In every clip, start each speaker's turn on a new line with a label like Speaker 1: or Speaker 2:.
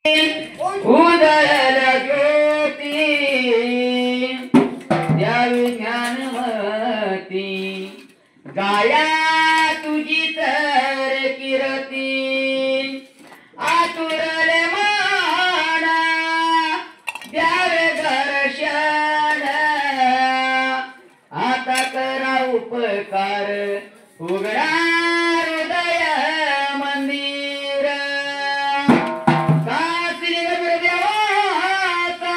Speaker 1: उदयल ज्योती द्यावी ज्ञानमती गाया तुझी तर किरती आतुरले माना द्यावे दर्शन आता करा उपकार उघडा हृदय मंदिर काशी देवाचा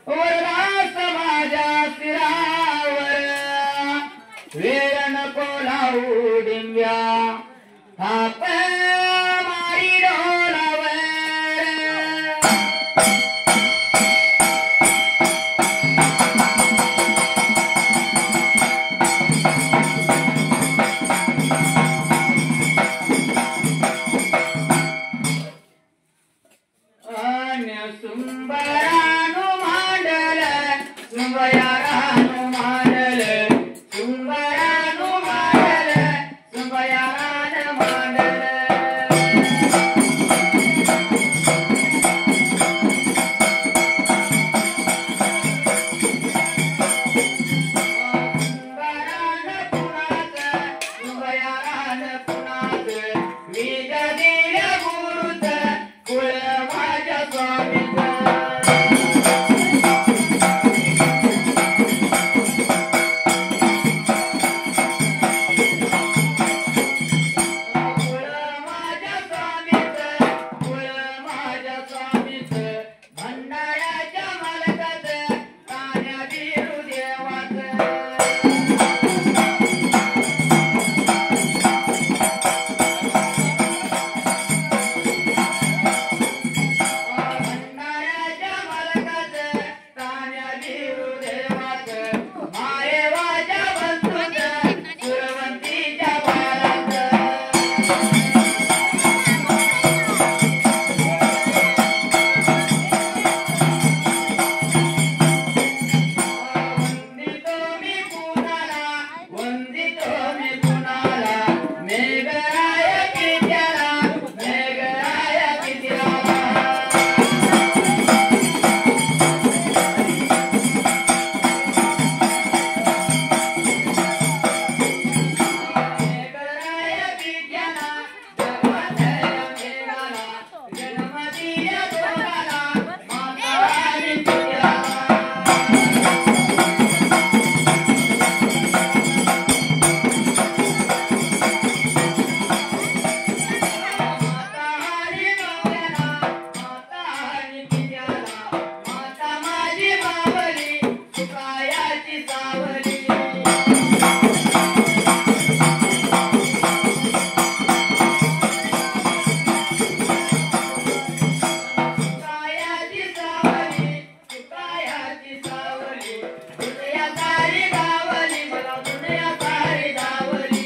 Speaker 1: वरदा समाजा शिरावर वेळ नको लावू डिंब्या थाप मारी डोलावर सुंबरानु मांडल सुंबयारानु मांडल सुंबरानु मांडल सुंबयारानु मांडल सुंबरान पुनात सुंबयारान पुनात वीज दिल्या गुरुत कुळ माझ्या स्वामीचा भंडाऱ्याच्या मालकात कान्या बिरू देवाचं भंडाऱ्याच्या मालकात कान्या बिरू देवाचं मायेवाच्या बंधूत सुरवंतीच्या बाळाचं वंदितो मी कुणाला वंदितो मी कुणाला मेघराय कित्याला मेघराय कित्याला मेघराय कित्याला जगवतया मेघाला जन्मदिया दोघाला माता आणि कित्याला माता आणि नवऱ्याला माता आणि कित्याला माता माझी मावली सुकायाची सावली सुकायाची सावली सुकायाची सावली दुनिया सारी गावली मला दुनिया सारी गावली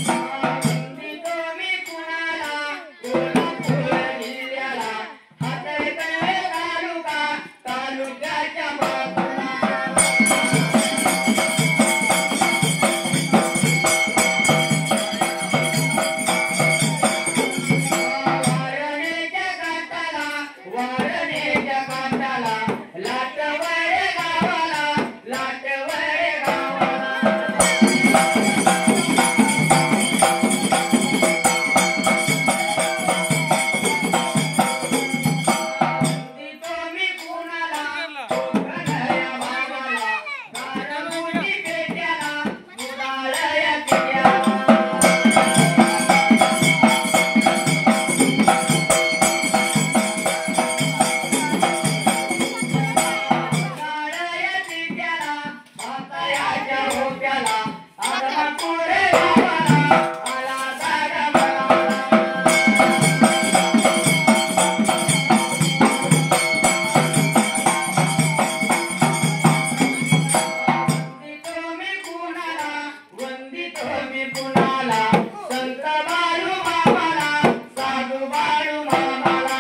Speaker 1: वंदितो मी कुणाला कोल्हापूर जिल्ह्याला हातळे कणवे तालुका तालुक्याच्या बाजूला वारणेच्या काठाला लाटवडे गावाला लाटवडे गावाला वंदितो मी कुणाला कोकणया भागाला गारमुटी पेट्याला मुदाळया कित्याला मुदाळया कित्याला भातायाच्या भोप्याला आदमापुरे गावाला आला दादा मला वंदितो मी कुणाला वंदितो मी कुणाला संत बाळू मामाला साधू बाळू मामाला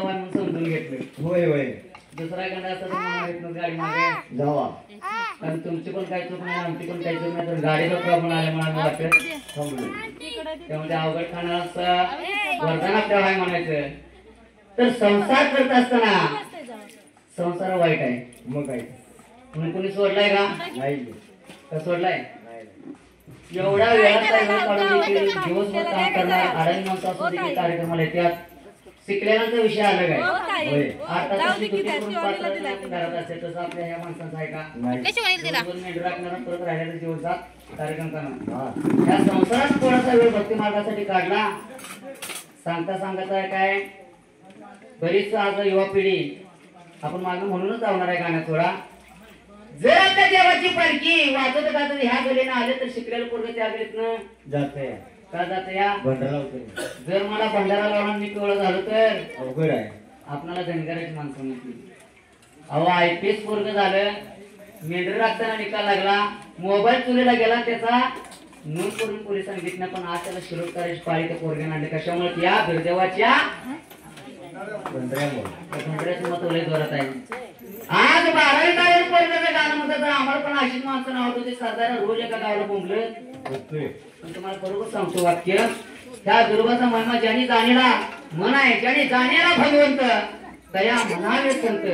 Speaker 1: होय होय
Speaker 2: दुसरा गंडा असता तर गाडी मागे
Speaker 1: जावा
Speaker 2: आणि तुमची पण काही चूक नाही आमची पण काही चूक नाही तर गाडीला प्रॉब्लेम आले मला वाटतं
Speaker 1: थांबलो
Speaker 2: त्यामध्ये अवघड खाणार असं वरदान आपल्याला आहे म्हणायचं. तर संसार करत असताना संसार वाईट आहे
Speaker 1: मग काय
Speaker 2: म्हणून कोणी सोडलाय का?
Speaker 1: नाही
Speaker 2: का सोडलाय?
Speaker 1: नाही
Speaker 2: एवढा वेळाचा वेळ काढून देखील दिवसभर काम करणार अडाणी माणसं असून देखील कार्यक्रमाला येतात. शिकलेल्यांचा विषय अलग आहे.
Speaker 1: होय
Speaker 2: आता कशी दुसरी करून पात्र घरात असते तसं आपल्या ह्या माणसांचं आहे का?
Speaker 1: नाही
Speaker 2: दोन मेंढ राखणार परत राहिलेल्या दिवसात कार्यक्रम करणार.
Speaker 1: हा
Speaker 2: या संसारात थोडासा वेळ भक्ती मार्गासाठी काढला. सांगता सांगता काय बरीच आज युवा पिढी आपण मागे म्हणूनच जाणार आहे गाण्यात थोडा. जर आता देवाची पालखी वाजत गाजत ह्या गलीनं आले तर शिकलेलं पोरग त्या गलीतनं
Speaker 1: जाते
Speaker 2: का जात या
Speaker 1: भंडारा होते
Speaker 2: जर मला भंडारा लावून मी पिवळं झालो तर
Speaker 1: अवघड आहे
Speaker 2: आपल्याला धनगराची माणसं नसली. अहो IPS पोरग झालं मेंढर राखताना निकाल लागला मोबाईल चोरीला गेला त्याचा नोंद करून पोलिसांनी घेतलं पण आज त्याला शिरोट करायची पाळी त्या पोरग्यानं आणली. कशामुळे या दुर्दैवाच्या भंडाऱ्याचं मत लय जोरात आहे. आज 12वी तारीख पोरगाचं गाणं म्हणतात तर आम्हाला पण अशीच माणसं नावत होते. सरदार रोज एका गावाला बोंबलं
Speaker 1: होतोय
Speaker 2: पण तुम्हाला बरोबर सांगतो वाक्य त्या दुर्वाचा महिमा ज्यांनी जाणीला मन आहे, ज्यांनी जाणीला भगवंत तया म्हणावे संत.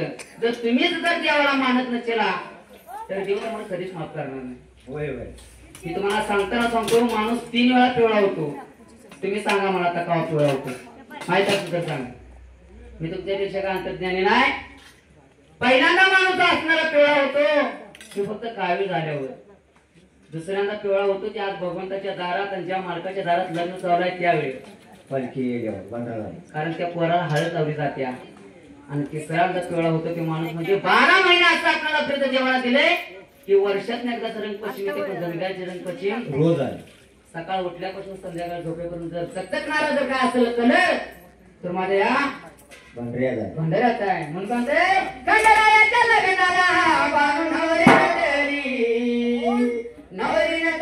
Speaker 2: जर तुम्हीच जर देवाला मानत नसेला तर देव तुम्हाला कधीच माफ करणार नाही.
Speaker 1: होय होय.
Speaker 2: मी तुम्हाला सांगताना सांगतो, माणूस 3 वेळा पिवळा होतो. तुम्ही सांगा मला आता का पिवळा होतो माहित आहे तर सांगा. मी तुमच्यापेक्षा का अंतर्ज्ञानी नाही. पहिल्यांदा माणूस असणारा पिवळा होतो ते फक्त कावीळ झाल्यावर. दुसऱ्यांदा पिवळा होतो ते आज भगवंताच्या दारात आणि ज्या मालकाच्या दारात लग्न चालू आहे त्यावेळी
Speaker 1: पालखी बंडाला.
Speaker 2: कारण त्या पोराला हळद लावली जात्या. आणि तिसऱ्यांदा पिवळा होतो ते माणूस म्हणजे 12 महिने असं आपल्याला प्रेत देवाला दिले की वर्षात एकदाच रंगपंचमी येते. पण गणगाची रंगपंचमी
Speaker 1: रोज आहे.
Speaker 2: सकाळ उठल्यापासून संध्याकाळ झोपेपर्यंत जर चकचकणारा जर काय असेल कलर तर माझ्या या भंडाऱ्यात आहे. म्हणून सांगते गंडरायाच्या लग्नाला बाणू नवरी नटली, नवरी नटली.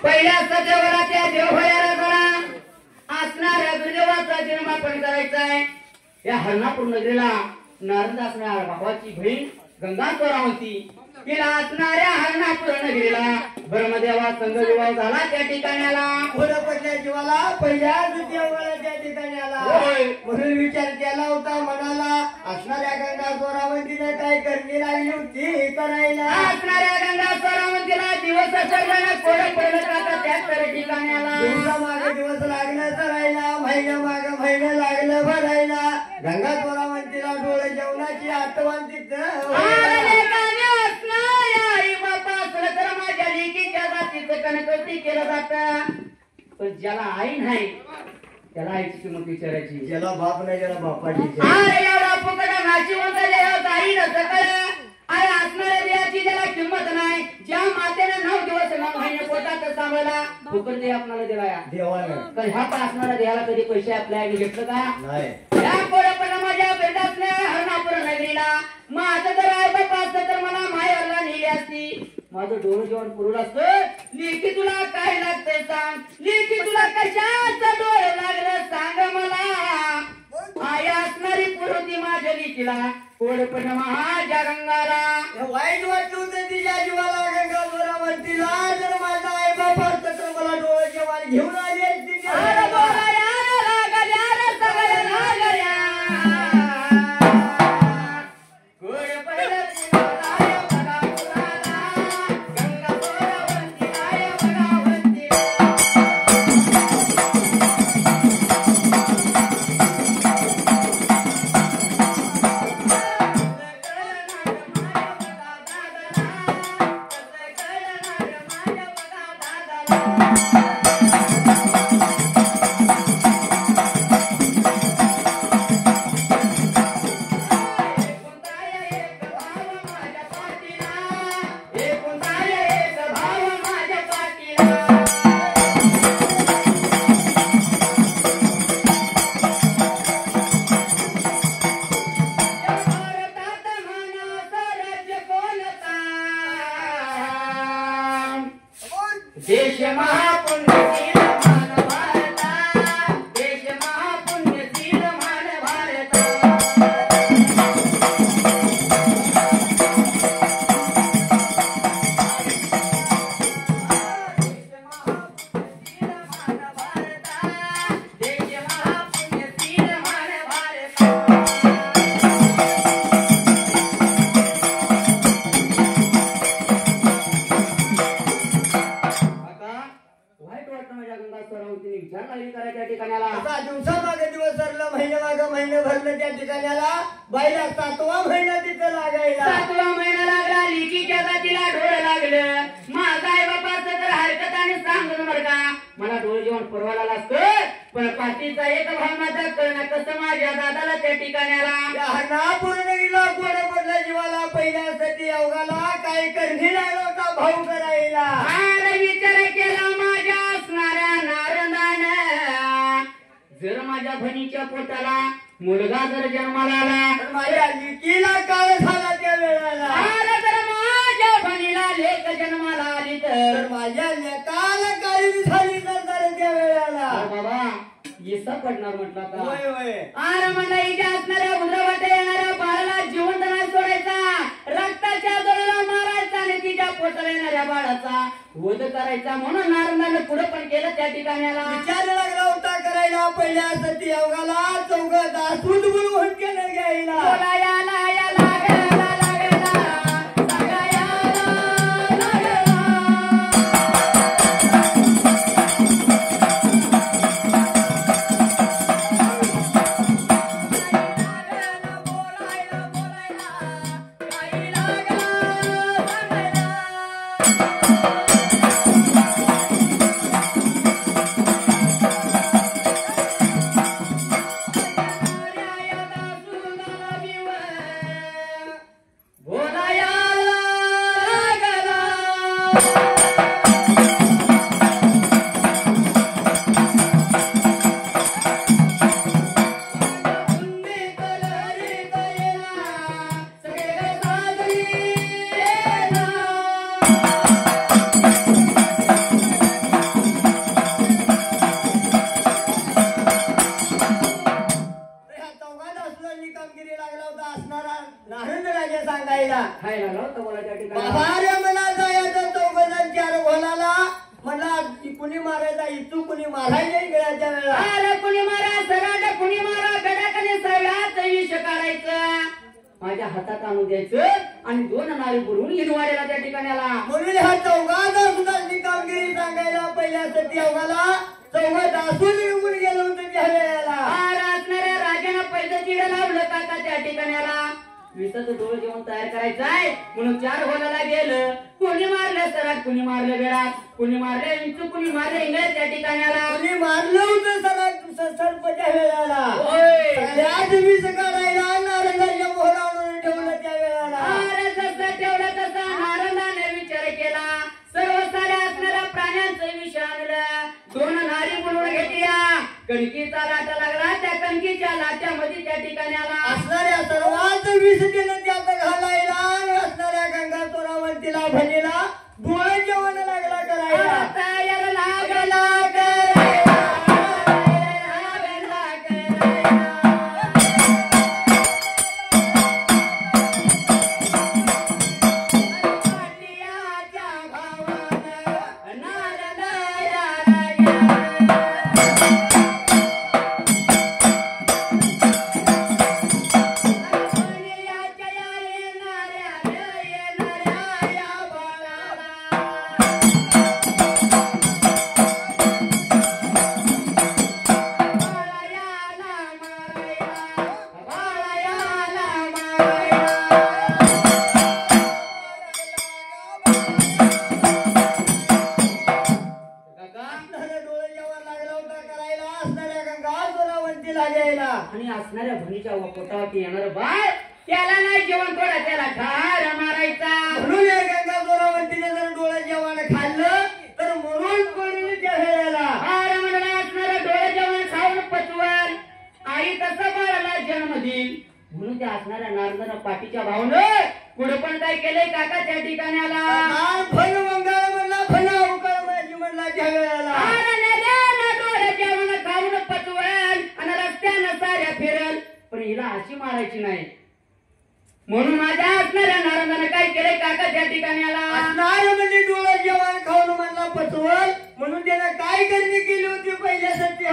Speaker 2: पहिल्या सदेवाला त्या देवभयाला जरा असणाऱ्या गुरुदेवाचा जन्मापण करायचा आहे. या हरणापूर नगरीला नारद असणाऱ्या भावाची बहीण गंगा स्वरावंती तिला असणाऱ्या हरणापूर नगरीला ब्रह्मदेवा संघ विवाह झाला. त्या ठिकाणाला
Speaker 3: पुढं पडल्या जीवाला पहिल्याच देवाला त्या ठिकाणी आला. म्हणून विचार केला होता मनाला असणाऱ्या गंगा स्वरावंतीने काय करणी लागली होती करायला.
Speaker 2: असणाऱ्या गंगा स्वरावंतीला दिवस सर्वांना कोड पडलं का त्याच ठिकाणाला
Speaker 3: दिवसा मागे दिवस लागलं करायला, महिना मागे महिने लागलं भरायला. गंगा स्वरावंतीला डोळे जेवणाची आठवण
Speaker 2: कणकवती केलं जात. पण ज्याला आई नाही त्याला आईची किंमत विचारायची.
Speaker 3: ज्याला बाप नाही त्याला बापाची.
Speaker 2: एवढा फुकट नाशिवंत आई नसतं कळलं. अरे असणाऱ्या देहाची ज्याला किंमत नाही, ज्या मातेने 9 दिवस 9 महिने पोटात सांभाळला फुकट देह आपल्याला दिला
Speaker 3: देवाला.
Speaker 2: पण ह्या असणाऱ्या देहाला कधी पैसे आपल्या आईने घेतलं का
Speaker 3: नाही.
Speaker 2: या पोरपणा माझ्या बेटात हरणापूर नगरीला माझं जर आई बाप असतं तर मला माहेरला नेली असती. माझं डोळं जेवण पुरवलं असतं. लेकी तुला काय लागतंय सांग, लेकी तुला कशाचं डोळं लागलं सांग मला. आई असणारी पुरवती माझ्या लेकीला कोडपण माझ्या गंगाला.
Speaker 3: वाईट वाटलं होतं तिच्या जीवाला गंगा स्वरावंतीला. जर माझा आई बाप असतं तर मला डोळे जेवण घेऊन आली असती.
Speaker 2: देश महापुण्यशील मान भारता, देश महापुण्यशील मान भारता. माझ्या दादाला त्या ठिकाण्याला
Speaker 3: पूर्णगिरीला कोण पडला जीवाला पहिल्यासाठी अवघाला काय करणी लागला होता भाऊ करायला
Speaker 2: अरे विचार केला माझ्या असणाऱ्या नारदानं जर माझ्या बहिणीच्या पोटाला मुलगा जर जन्माला आला
Speaker 3: तर माझ्या लिकीला काळ झाला त्या वेळेला
Speaker 2: अरे जर माझ्या बहिणीला लेक जन्माला आली तर
Speaker 3: माझ्या लेकाला काळी झाली तर त्या वेळेला
Speaker 2: बाबा येसा पडणार म्हटलं का
Speaker 3: होय होय
Speaker 2: अरे म्हणलं इथे असणाऱ्या उद्रवाटे येणाऱ्या बाळाला जिवंत नाही सोडायचा रक्ताच्या जोराला मारायचा आणि तिच्या पोटाला येणाऱ्या बाळाचा वध करायचा म्हणून नारदानं पुढे पण केलं त्या ठिकाण्याला
Speaker 3: विचार लागला होता करायला पहिल्या सती अवघाला चौघ दासून बोलवून केलं घ्यायला
Speaker 2: बोला याला याला लागला लागला सगळा याला लागला
Speaker 3: कुणी मारायचा इतू कुणी मारायच्या गेल्याच्या वेळेला
Speaker 2: अरे कुणी मारा सराट कुणी मारा गडाकने सगळ्यात विष काढायचं माझ्या हातात आणून द्यायचं आणि दोन नारी बुडवून हिरवाड्याला त्या ठिकाण्याला
Speaker 3: म्हणून हा चौघात सुद्धा कामगिरी सांगायला पहिल्या सती अवघाला चौघात असून निघून गेलो होतो त्या वेळेला
Speaker 2: असणाऱ्या राजानं पैसे चिड लावलं का त्या ठिकाण्याला विसाचं डोळ जेवण तयार करायचं आहे म्हणून 4 होलाला गेलं कोणी मारलं सराट कुणी मारलं बेळात कुणी मारलं इंचू कुणी मारलं इंग्रज त्या ठिकाण्याला
Speaker 3: कुणी मारलं होतं सरपच्या वेळेला त्याच वीस काढायला नारंगाच्या मोहरा आणून ठेवलं त्या वेळेला
Speaker 2: अरे जसं ठेवलं तसा नारदाने विचार केला सर्व साऱ्या असणाऱ्या प्राण्यांचं विष आणलं 2 नारी बोलवून घेतल्या कणकीचा लाटा लागला त्या कणकीच्या लाट्यामध्ये त्या ठिकाण्याला
Speaker 3: असणाऱ्या सर्वात विष केलं त्यात घालायला असणाऱ्या गंगा चोरावंतीला भजीला डोळे जेवण लागला करायला
Speaker 2: तयार लागला आणि असणाऱ्या भणीच्या पोटावरती येणार बाळ त्याला नाही जेवण थोडा त्याला ठार मारायचा
Speaker 3: म्हणून गंगा चोरावंतीने जर डोळे जेवण खाल्लं तर म्हणून कोणी त्या वेळेला
Speaker 2: म्हणून असणारं डोळे जेवण खाऊन पचवल आई तसं बाळाला जन्म देईल म्हणून त्या असणाऱ्या नारदानं पाठीच्या भावनं पुढे पण काय केलंय काका त्या ठिकाण्याला
Speaker 3: फल मंगळ म्हणला फल अवकाळ माझी म्हणला त्या वेळेला
Speaker 2: डोळे जेवण खाऊन पचवल आणि रस्त्यानं साऱ्या फिरल पण हिला अशी मारायची नाही म्हणून माझ्या असणाऱ्या नारदानं काय केलंय काका त्या ठिकाण्याला
Speaker 3: असणार म्हणजे डोळे जेवण खाऊन म्हणला पचवल म्हणून त्यानं काय करणी केली होती पहिल्यासाठी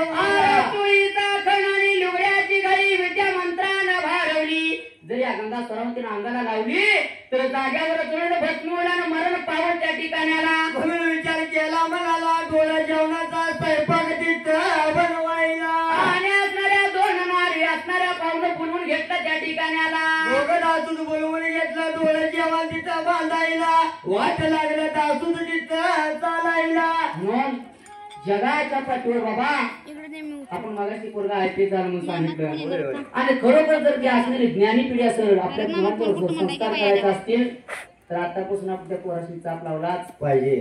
Speaker 2: तुळीचा खण आणि लुगड्याची घडी विद्या मंत्रानं भारवली जर या गंगा सरवतीनं अंगाला लावली तर जाग्यावर जोडून भस्मोडानं मरण पावन त्या ठिकाण्याला
Speaker 3: म्हणून विचार केला म्हणाला डोळ्या जेवणाचा स्वयंपाक तिथं बनवायला
Speaker 2: आणि असणाऱ्या 2 नारी असणाऱ्या पावलं बोलवून घेतलं त्या ठिकाण्याला
Speaker 3: दोघं दासून बोलवून घेतलं डोळ्या जेवण तिथं बांधायला वाट लागलं दासून तिथं चालायला
Speaker 2: म्हणून जगाच्या पाठीवर बाबा आपण मगाशी पोरगा आयपीएस झाला म्हणून सांगितलं. आणि खरोखर जर ती असणारी ज्ञानी पिढी असेल आपल्या मुलांवर संस्कार करायचे असतील तर आतापासून आपण त्या पोराशी चाप लावलाच
Speaker 1: पाहिजे.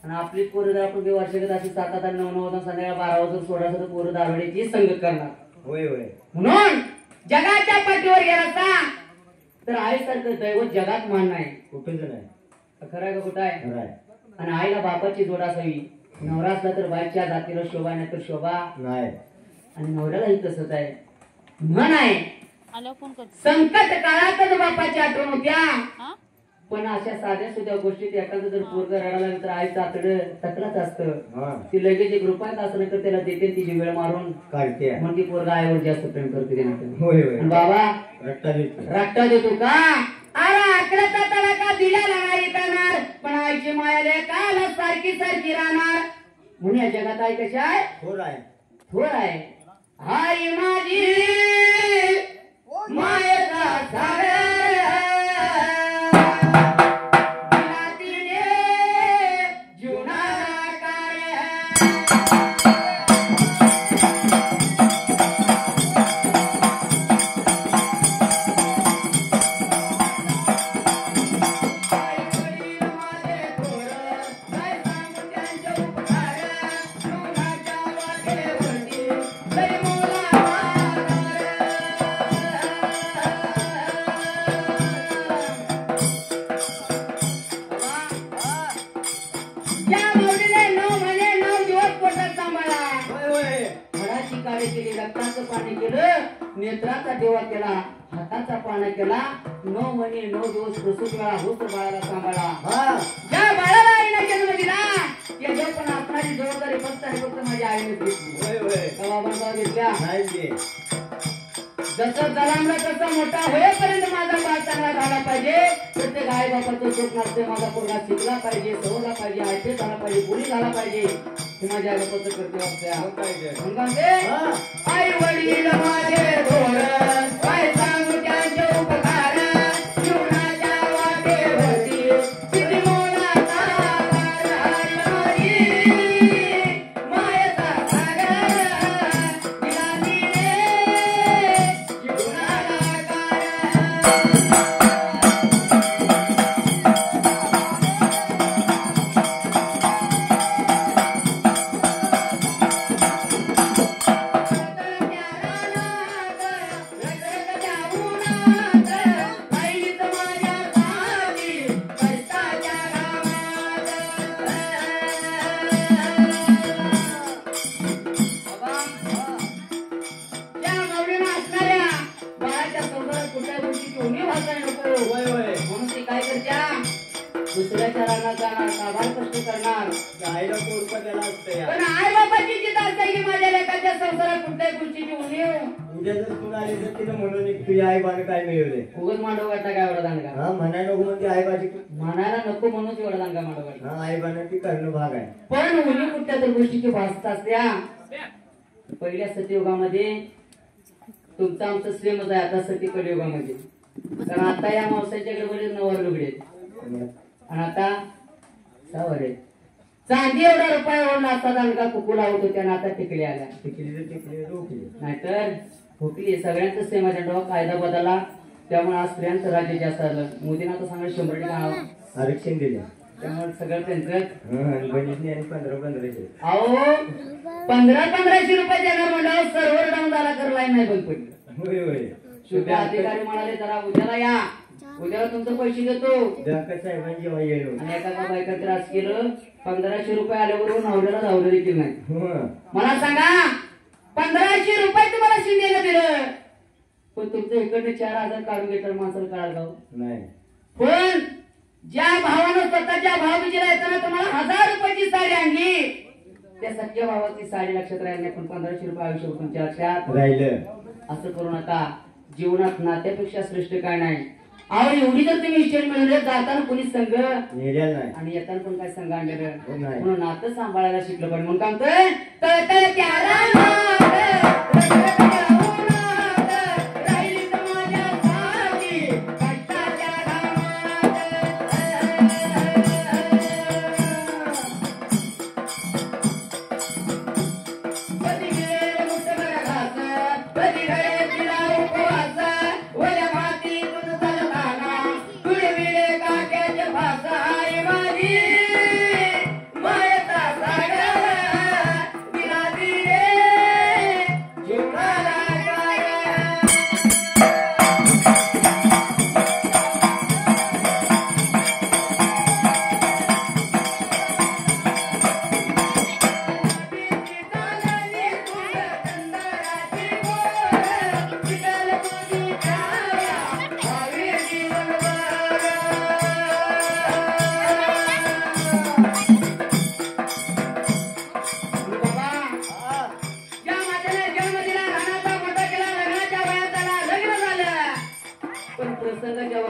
Speaker 2: आणि आपली पोरं जर आपण वर्षात अशी 7 8 9 9 संध्याकाळी 12 वाजून 16 तर पोरं दारुड्याची संगत करणार.
Speaker 1: होय होय.
Speaker 2: म्हणून जगाच्या पाठीवर गेला तर आईसारखं दैवत जगात मान नाही.
Speaker 1: कुठंच नाही.
Speaker 2: खरं आहे का कुठं आहे?
Speaker 1: खरं आहे.
Speaker 2: आणि आईला बापाची जोड असावी. नवरा असला तर बाईच्या जातीला शोभा नाही तर शोभा
Speaker 1: नाही.
Speaker 2: आणि नवऱ्यालाही तसंच आहे. म्हण आहे संकट काळातच बापाची आठवण होत्या. पण अशा साध्या सुद्धा गोष्टीत एखादं जर पोरग रडायला लागलं तर आईचं आतडं तकलाच असतं. ती लगेच 1 रुपयात असलं तर त्याला देते तिची वेळ मारून
Speaker 1: काढते.
Speaker 2: मग ती पोरगा आईवर जास्त प्रेम करते.
Speaker 1: होय होय.
Speaker 2: बाबा
Speaker 1: रट्टा
Speaker 2: देतो का? अरे अकराचा तडाखा दिला नाही करणार पण आईची मायाले काल सारखी सारखी राहणार. म्हणून या जगात आई कशी आहे?
Speaker 1: थोर आहे.
Speaker 2: थोर आहे. आई माझी मायेचा सागर नेत्राचा देवा केला हाताचा पाना केला 9 महिने 9 दिवस प्रसूत वेळा होत बाळाला सांभाळा. ज्या बाळाला आईने जन्म दिला त्या पण असणारी जबाबदारी फक्त माझ्या आईने घेतली. बाबा घेतल्या. जसं जलांना तसं मोठा होईपर्यंत माझा बाळ चांगला झाला पाहिजे. प्रत्येक आई बापाचं स्वप्न असते माझा पोरगा शिकला पाहिजे सवरला पाहिजे आयपीएस झाला पाहिजे पोलीस झाला पाहिजे. हे माझ्या आई बापाचं कर्तव्य असते. आई वडील माझे थोर काय सांगू त्यांचे उपकार जीवनाच्या वाटेवरती किती मोलाचा मायेचा सागर दिला तिने जीवनाला दुसऱ्याच्या रानात जाणार काबार कष्ट करणार.
Speaker 1: आईला कोणता गेला असतं.
Speaker 2: पण आई बाबाची जिद्द असते की माझ्या लेकाच्या संसारात कुठल्याही गोष्टीची उणीव.
Speaker 1: उद्या जर तुला आली तर तिला म्हणून तुझ्या आई बाने काय मिळवले.
Speaker 2: उगच मांडव वाटता काय एवढा दांडगा.
Speaker 1: हा म्हणायला नको म्हणजे आई बाजी
Speaker 2: म्हणायला नको म्हणून एवढा दांडगा मांडव वाटता.
Speaker 1: हा आई बाने ती करणं भाग आहे.
Speaker 2: पण उणी कुठल्या तर गोष्टीची भासता असत्या. पहिल्या सतयुगामध्ये तुमचं आमचं श्रीमत आहे. आता सती कलियुगामध्ये कारण आता या मावसाच्या गडबडीत 9 लुगडे आणि आता 6 आहेत. चांदी एवढा रुपया ओढला असता दांडगा कुकू लावत होत्या आणि आता टिकली आल्या.
Speaker 1: टिकली रोखली
Speaker 2: नाहीतर हुकली. सगळ्यांचं सेम अजेंडा कायदा बदलला त्यामुळे आज स्त्रियांचं राज्य जास्त आलं. मोदींना तर सांगा 100%
Speaker 1: आरक्षण दिले
Speaker 2: त्यामुळे सगळं त्यांचं
Speaker 1: बहिणीने आणि 1500
Speaker 2: अहो 1500 रुपये देणार म्हणल्यावर सर्व्हर डाऊन झाला कर लाईन नाही बंद पडली.
Speaker 1: होय होय.
Speaker 2: शुभ अधिकारी म्हणाले जरा उद्याला या उद्याला तुमचं पैसे देतो.
Speaker 1: साहेबांची
Speaker 2: आणि एका बायका त्रास केलं 1500 रुपये आल्याबरोबर नवऱ्याला धावलं देखील नाही. मला सांगा 1500 रुपये तुम्हाला शिंदेला दिलं पण तुमचं इकडनं 4000 काढून घेतलं माणसाला कळाल गाव
Speaker 1: नाही.
Speaker 2: पण ज्या भावानं स्वतःच्या भावबीजीला येताना तुम्हाला 1000 रुपयाची साडी आणली त्या सख्या भावाची साडी लक्षात राहिली नाही पण 1500 रुपये आयुष्य तुमच्या लक्षात
Speaker 1: राहिलं.
Speaker 2: असं करू नका. जीवनात नात्यापेक्षा श्रेष्ठ काय नाही. अहो एवढी जर तुम्ही इच्छा मिळवले जाताना कोणी संघ
Speaker 1: नेलेलं नाही
Speaker 2: आणि येताना पण काय संघ आणलेलं
Speaker 1: नाही.
Speaker 2: म्हणून नातं सांभाळायला शिकलं पाहिजे. म्हणून काय म्हणतोय तळतळ त्याला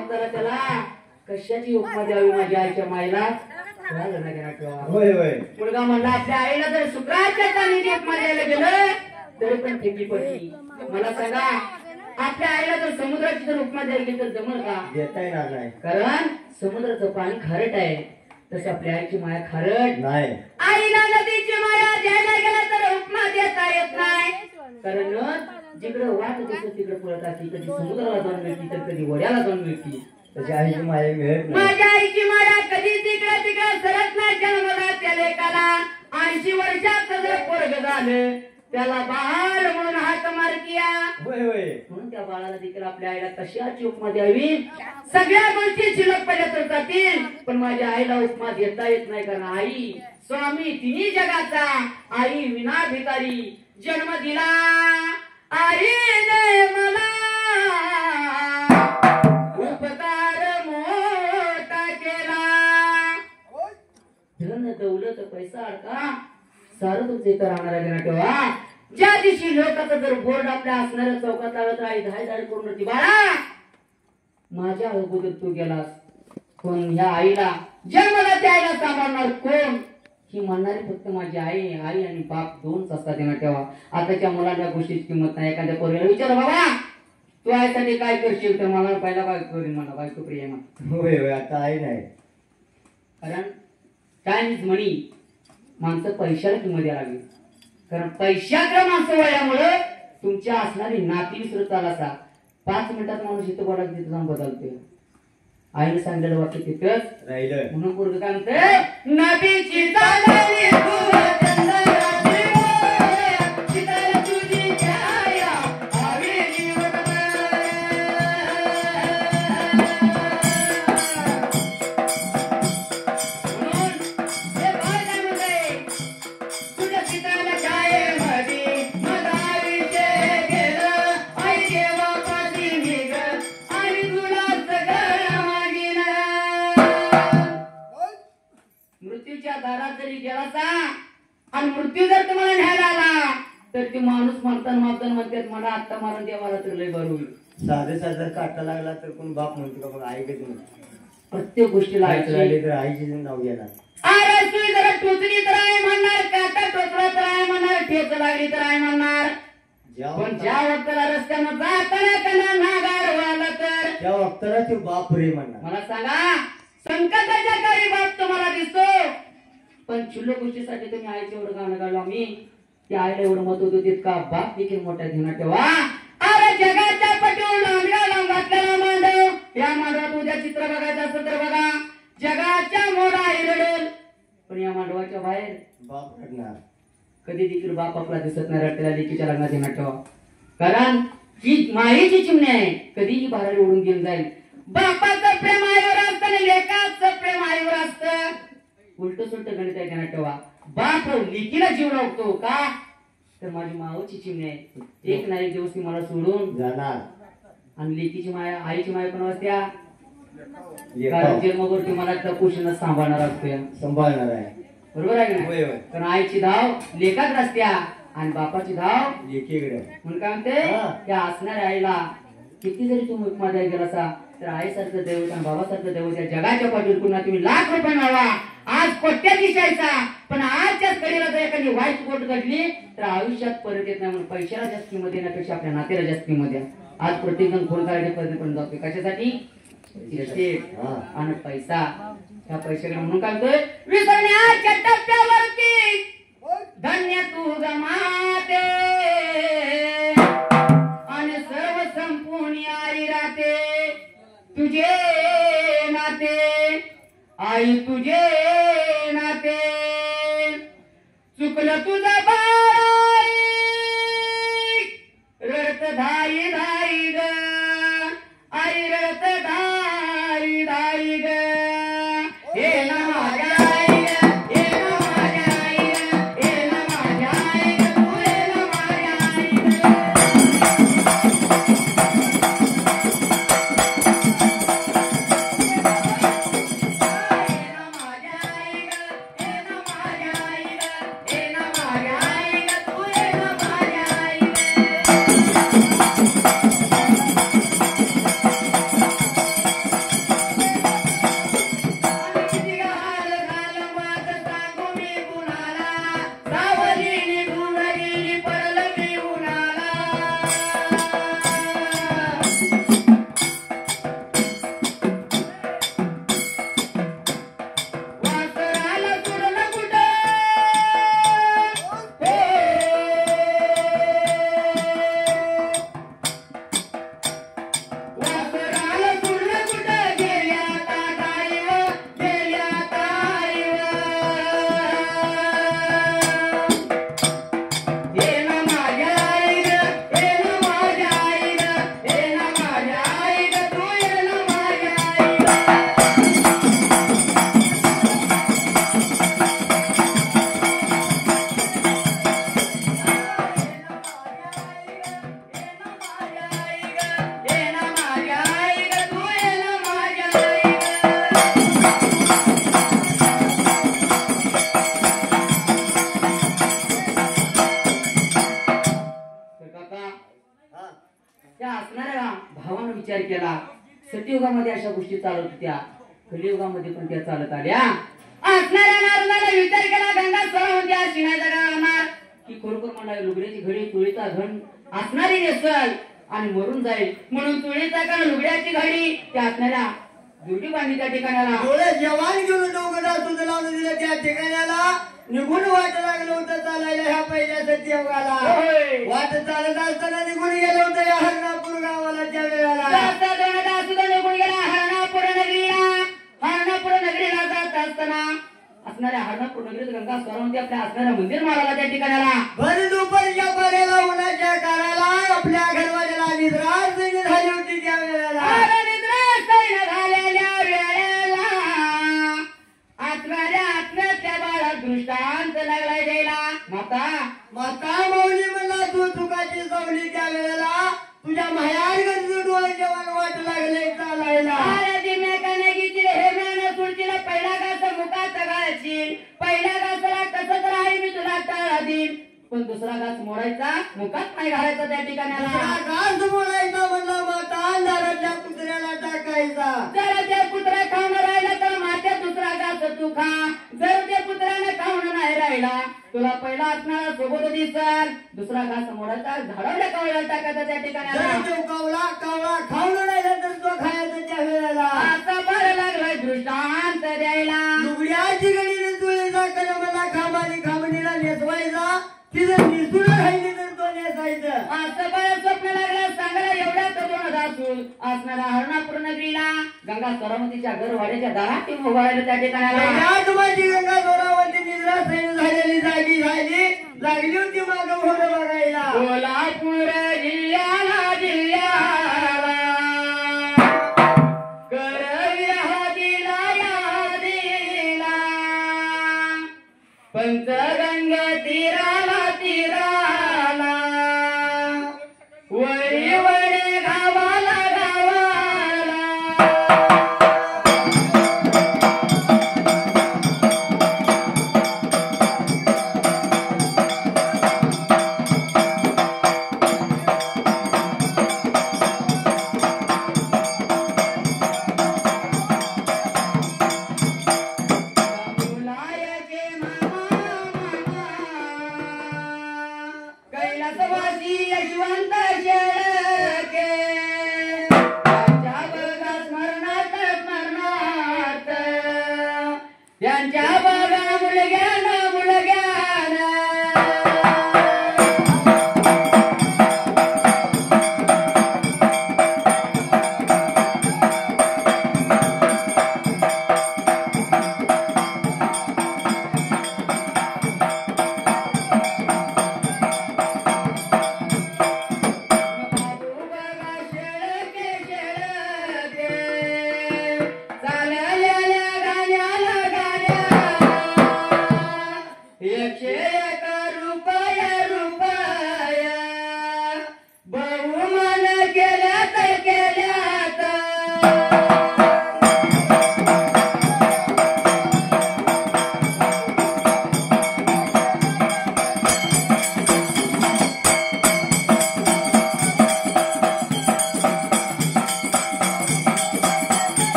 Speaker 2: वक्ताला त्याला कशाची उपमा द्यावी माझ्या आईच्या माईला
Speaker 1: होय होय
Speaker 2: मुलगा म्हणला आपल्या आईला जर शुक्राच्या चांदीची उपमा द्यायला गेलं तरी पण ठेकी पडली. मला सांगा आपल्या आईला जर समुद्राची जर उपमा द्यायला गेली तर जमल का?
Speaker 1: देता येणार नाही.
Speaker 2: कारण समुद्राचं पाणी खारट आहे तशी आपल्या आईची माया खारट
Speaker 1: नाही.
Speaker 2: आईला नदीची माया द्यायला गेला तर उपमा देता येत नाही. कारण जिकडे वाट दिसत तिकडे पळत असते, कधी समुद्राला जाऊन मिळते तर कधी वड्याला जाऊन मिळते.
Speaker 1: तशी आईची माया मिळत नाही.
Speaker 2: माझ्या आईची माया कधी तिकडे तिकडे सरत नाही. जन्मला त्या लेकाला 80 वर्षाचं जर पोरग झालं त्याला बाळ म्हणून हाक मार किया.
Speaker 1: होय होय
Speaker 2: म्हणून त्या बाळाला देखील आपल्या आईला कशाची उपमा द्यावी? सगळ्या गोष्टी शिल्लक पडल्या तर जातील पण माझ्या आईला उपमा देता येत नाही. कारण आई स्वामी तिन्ही जगाचा, आई विना भिकारी जन्म दिला आईने मला उपकार मोठा केला. धन दौलत पैसा अडका सारं तुमचं इथं राहणार आहे ना तेव्हा. ज्या दिवशी लोकांचं जर बोर्ड आपल्या असणाऱ्या चौकात लागत राही धाय धाय करून होती बाळा माझ्या अगोदर तू गेलास पण ह्या आईला जन्माला त्या आईला सांभाळणार कोण? ही म्हणणारी फक्त माझी आई. आई आणि बाप दोनच असतात ना तेव्हा. आताच्या मुलांना गोष्टीची किंमत नाही. एखाद्या पोरीला विचार बाबा तू आईसाठी काय करशील तर मला पहिला बायको करीन म्हणा बायको प्रिय म्हणा.
Speaker 1: होय होय आता आई नाही.
Speaker 2: कारण टाइम इज मनी. माणसं पैशाला किंमत द्यायला लागली. कारण पैशाकडे माणसं वळल्यामुळे तुमच्या असणारी नाती विसरत आला असा 5 मिनिटात माणूस इथं बोला तिथं जाऊन बदलते. आईने सांगितलेलं वाक्य तिथंच
Speaker 1: राहिलं.
Speaker 2: म्हणून पोरगं काय म्हणते नदीची चालली चंद्राची माया, चिताला तुझी छाया, हवेली दारात जरी गेला आणि मृत्यू जर तुम्हाला न्यायला आला तर ते माणूस म्हणतात म्हणतात मला आत्ता मारून देवाला तर लय बरं होईल.
Speaker 1: साधे साधं काटा लागला तर कोण बाप म्हणतो का बघ आई कधी म्हणतो.
Speaker 2: प्रत्येक गोष्टीला
Speaker 1: राहिली तर आईचे नाव घेणार.
Speaker 2: अरे तू जरा टोचली तर आहे म्हणणार, काटा टोचला तर आहे म्हणणार, ठेच लागली तर आहे म्हणणार. पण ज्या वक्ताला रस्त्यानं जाताना त्यांना नागार व्हायला तर
Speaker 1: त्या वक्ताला ते बाप रे म्हणणार.
Speaker 2: मला सांगा संकटाच्या काळी बाप तुम्हाला दिसतो पण क्षुल्लक गोष्टीसाठी तुम्ही आईचं एवढं गाणं गालो आम्ही. त्या आईला एवढं मत होतं तितका बाप देखील मोठ्या ध्यानात ठेवा. अरे जगाच्या पटीवर लांबड्या घातलेला मांडव या मांडवात उद्या चित्र बघायचं असं तर बघा. जगाच्या मोरा आई रडेल पण या मांडवाच्या बाहेर
Speaker 1: बाप रडणार.
Speaker 2: कधी देखील बाप आपला दिसत नाही. रडतेला लेकीच्या लग्नात ध्यानात ठेवा. कारण ही मायेची चिमणी आहे कधीही बाहेर ओढून घेऊन जाईल. बापाचं प्रेम आईवर असतं आणि लेकाचं प्रेम आईवर असतं. उलट सुलट गणित आहे ध्यानात ठेवा. बाप लेकीला जीव लावतो का तर माझी मावची चिमणी आहे. एक ना एक दिवस ती मला सोडून
Speaker 1: जाणार.
Speaker 2: आणि लेकीची माया आईची माया पण असत्या. कारण जन्मभर मला त्या पोषण सांभाळणार असतो
Speaker 1: सांभाळणार आहे.
Speaker 2: बरोबर आहे ना.
Speaker 1: होय होय
Speaker 2: कारण आईची धाव लेखात असत्या आणि बापाची धाव
Speaker 1: लेकीकडे.
Speaker 2: म्हणून काय म्हणते त्या असणाऱ्या आईला किती जरी तुम्ही उपमा द्यायला गेला असा तर आईसारखं दैवत आणि बाबासारखं दैवत या जगाच्या पाठीवर पुन्हा तुम्ही लाख रुपये मिळवा. आज कोट्याधीश यायचा पण आजच्या कडेला जर एखादी वाईट गोष्ट घडली तर आयुष्यात परत येत नाही. म्हणून पैशाला जास्त किंमत देण्यापेक्षा आपल्या नात्याला जास्त किंमत द्या. आज प्रत्येक जण फोन करायच्या पर्यंत जातो कशासाठी आणि पैसा. त्या पैशाकडे म्हणून काय होतोय विसरण्याच्या टप्प्यावरती धन्य तू गमाते आणि सर्व संपूर्ण आई राहते. तुझे नाते आई तुझे नाते चुकलं तुझं बाई रडत धाई धाई ग आई रडत धाई धाई ग. हे ना माझ्या आई ग, हे ना माझ्या आई ग, हे ना माझ्या आई ग, तू हे ना माझ्या आई ग. केला. सत्ययुगामध्ये अशा गोष्टी चालत होत्या, कलियुगामध्ये पण त्या चालत आल्या. असणाऱ्या नारदाला विचार केला, गंगा सरवंती शिणाचा का राहणार की खरोखर म्हणाले लुगड्याची घडी चोळीचा घण असणारी नेसल आणि मरून जाईल म्हणून चोळीचा का लुगड्याची घडी त्या असणाऱ्या दुर्गी बांधली त्या ठिकाणाला.
Speaker 3: डोळे जवान घेऊन डोंगरा सुद्धा लावून दिलं त्या ठिकाणाला. निघून वाट लागलं होतं चालायला ह्या पहिल्या सत्ययुगाला. वाट चालत असताना निघून गेलं होतं या हरणापूर गावाला त्या वेळेला.
Speaker 2: सुद्धा निघून गेला हरणापूर नगरीला. हरणापूर नगरीला जात असताना असणाऱ्या हरणापूर नगरीत गंगा सरवंती आपल्या असणाऱ्या मंदिर माराला त्या ठिकाणाला.
Speaker 3: भर दुपारच्या पाण्याला उन्हाच्या काळाला आपल्या घरवाल्याला निद्रा झाली होती त्या वेळेला.
Speaker 2: झालेल्या वेळेला असणाऱ्या आत्म्यातल्या बाळा दृष्टांत लागलाय द्यायला. माता
Speaker 3: माता माऊली म्हणला तू चुकाची सावली त्या वेळेला तुझ्या मायार गंजू डोळे जेवण वाट लागले चालायला.
Speaker 2: पहिला घास मुखात घालशील, पहिल्या घासाला कसं तर आहे मी तुला टाळा देईन, पण दुसरा घास मोडायचा मुखात नाही घालायचा त्या ठिकाणाला.
Speaker 3: घास मोडायचा म्हणला माता दाराच्या कुत्र्याला टाकायचा.
Speaker 2: जर त्या कुत्रा खाऊन राहिला तर मात्या दुसरा घास तू खा. जर त्या कुत्र्याने खाऊन नाही राहिला तुला पहिला असणारा सोबत दिसल, दुसरा घास मोडायचा झाडावल्या कावळ्याला टाकायचा त्या ठिकाणाला.
Speaker 3: कावळा खाऊन राहिला तर तो खायचा त्या वेळेला.
Speaker 2: आता बरं लागलाय दृष्टांत द्यायला.
Speaker 3: लुगड्याची गडी तुळीचा कर मला खांबानी खांबणीला नेसवायचा. तिथं निसून राहिली तर तो नेसायचं.
Speaker 2: असं बरं स्वप्न लागलं सांगायला एवढ्या तरुण असून असणारा हरणापूर नगरीला गंगा सरवंतीच्या घरवाड्याच्या दारात उभा राहिलं त्या ठिकाणाला.
Speaker 3: माझी गंगा सोरावंती निद्रा सैन झालेली जागी झाली लागली होती मागं घोडं बघायला.
Speaker 2: कोल्हापूर जिल्ह्याला पंचगंगा तीराला वळी वळे गावाला कैलासवासी यशवंत शेळके त्यांच्या बघा स्मरणात त्यांच्या बघा मुलग्यान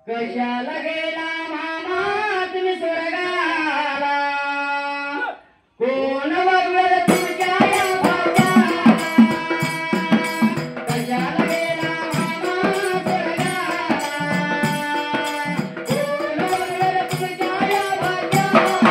Speaker 2: कशाला गेला मामा तुम्ही स्वर्गाला कोण बघवेल तुमच्या या भाग्याला कशाला गेला मामा स्वर्गाला कोण बघवेल तुमच्या या भाग्याला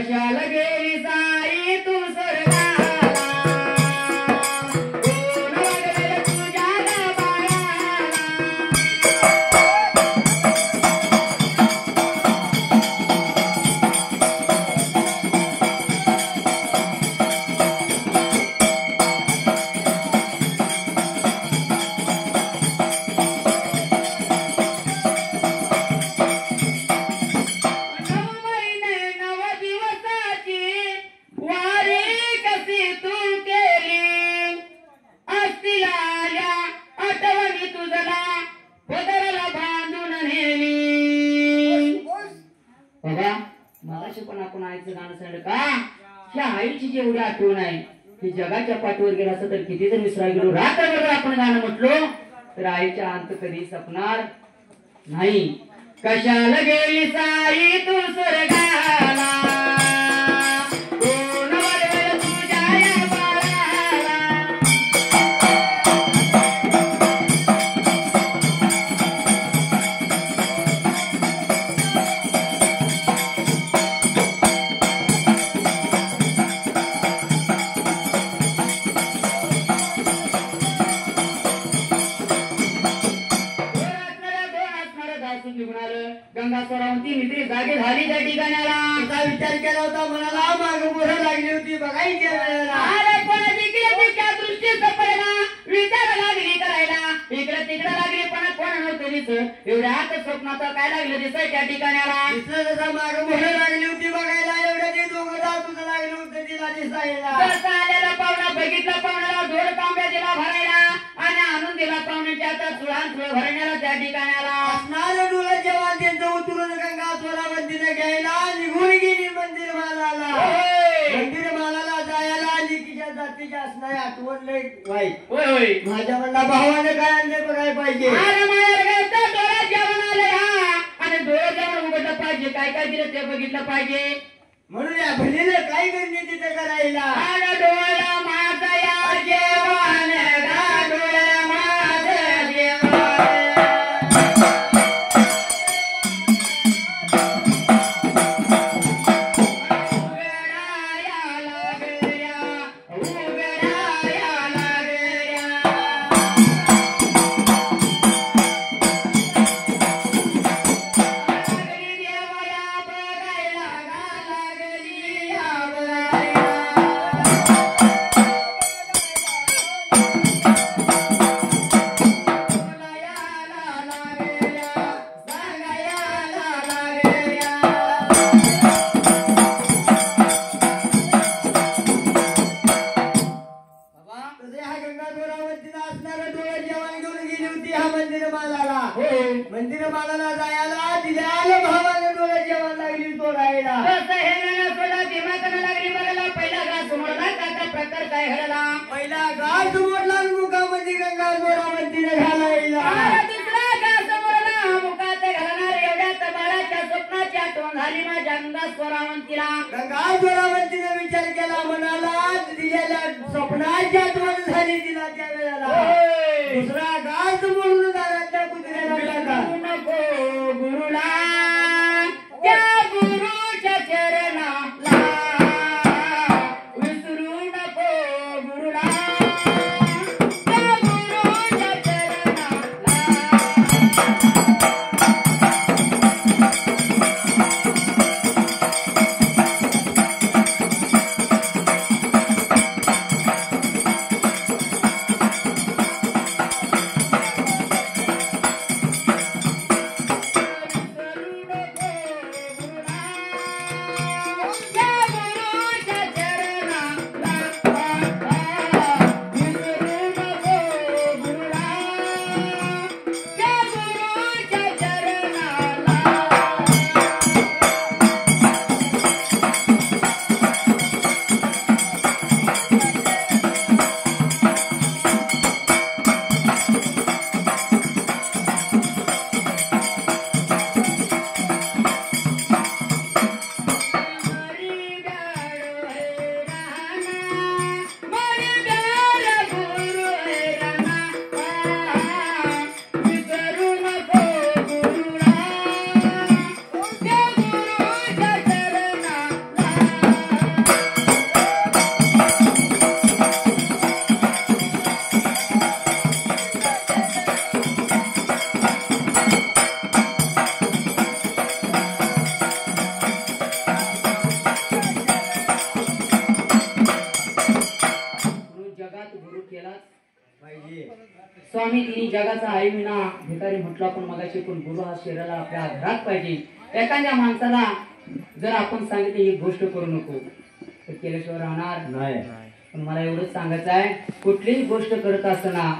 Speaker 2: कशाला गेली साई तू स्वर्गाला कोण वागवेल तुझ्या बाळाला आईची जेवढी आठवण आहे ती जगाच्या पाठीवर गेला असं तर किती जर विसरा गेलो रात्रभर आपण गाणं म्हटलो तर आईच्या अंत कधी सपणार नाही कशाला गेली साई तू स्वर्गाला कोण वाढवेल तुझ्या या बाळाला गंगा स्वरावंती मित्री जागे झाली त्या ठिकाणाला
Speaker 3: असा विचार केला होता मनाला माग मोहर लागली होती बघायची वेळेला
Speaker 2: अरे पण इकडे तिच्या दृष्टीच पहिला विचार लागली करायला इकडे तिकडे लागली पण कोण नव्हतं दिसत एवढ्या हात स्वप्नाचं काय लागलं दिसत त्या ठिकाणाला
Speaker 3: जसा माग मोहर लागली होती बघायला एवढ्या ते दोघं जातून लागले होते तिला दिसायला
Speaker 2: जसा आलेला पाहुणा बघितला पाहुण्याला दोन तांब्या दिला भरायला आणि आणून दिला पाहुण्याच्या हातात सुळान सुळ भरण्याला त्या ठिकाणाला
Speaker 3: असणार डोळा जेव्हा त्यांचं उतरून गंगा स्वरावंतीने घ्यायला निघून गेली मंदिर मालाला मंदिर मालाला जायला लिकीच्या जातीच्या असणारे आठवण लय वाईट
Speaker 2: होय होय
Speaker 3: माझ्या म्हणला भावाने काय आणले बघायला पाहिजे
Speaker 2: अरे माझ्या डोळ्यात जेवण आले हा आणि डोळ्यात जेवण उघडलं पाहिजे काय काय दिलं ते बघितलं पाहिजे
Speaker 3: म्हणून या भलीला काय करणे तिथे करायला
Speaker 2: अरे डोळा माझा या जेवण गा डोळा माझं जेवण
Speaker 3: मंदिर मालाला जायला दिल्याला भावाला डोळा जेवण लागली तोडायला
Speaker 2: लागली बघायला पहिला घास मोडला त्याचा प्रकार काय घडला
Speaker 3: पहिला घास मोडला मुखामध्ये गंगा स्वरावंतीने घालायला
Speaker 2: दुसरा घास मोडला मुखात घालणार एवढ्यात बाळाच्या स्वप्नाची आठवण झाली माझ्या गंगा स्वरावंतीला
Speaker 3: गंगा स्वरावंतीने विचार केला म्हणाला दिलेल्या स्वप्नाची आठवण झाली तिला त्या वेळेला दुसरा घास मोडून दाराच्या कुत्र्याला टाका
Speaker 2: नको गुरुला त्या गुरुच्या चरणाला विसरू नको गुरुला त्या गुरुच्या चरणाला स्वामी तिने जगाचा आई विना भिकारी म्हटलं आपण मगाशी, पण गुरु हा शरीराला आपल्या घरात पाहिजे। एखाद्या माणसाला जर आपण सांगितलं ही गोष्ट करू नको तर केल्याशिवाय राहणार
Speaker 1: नाही।
Speaker 2: पण मला एवढंच सांगायचं आहे, कुठलीही गोष्ट करत असताना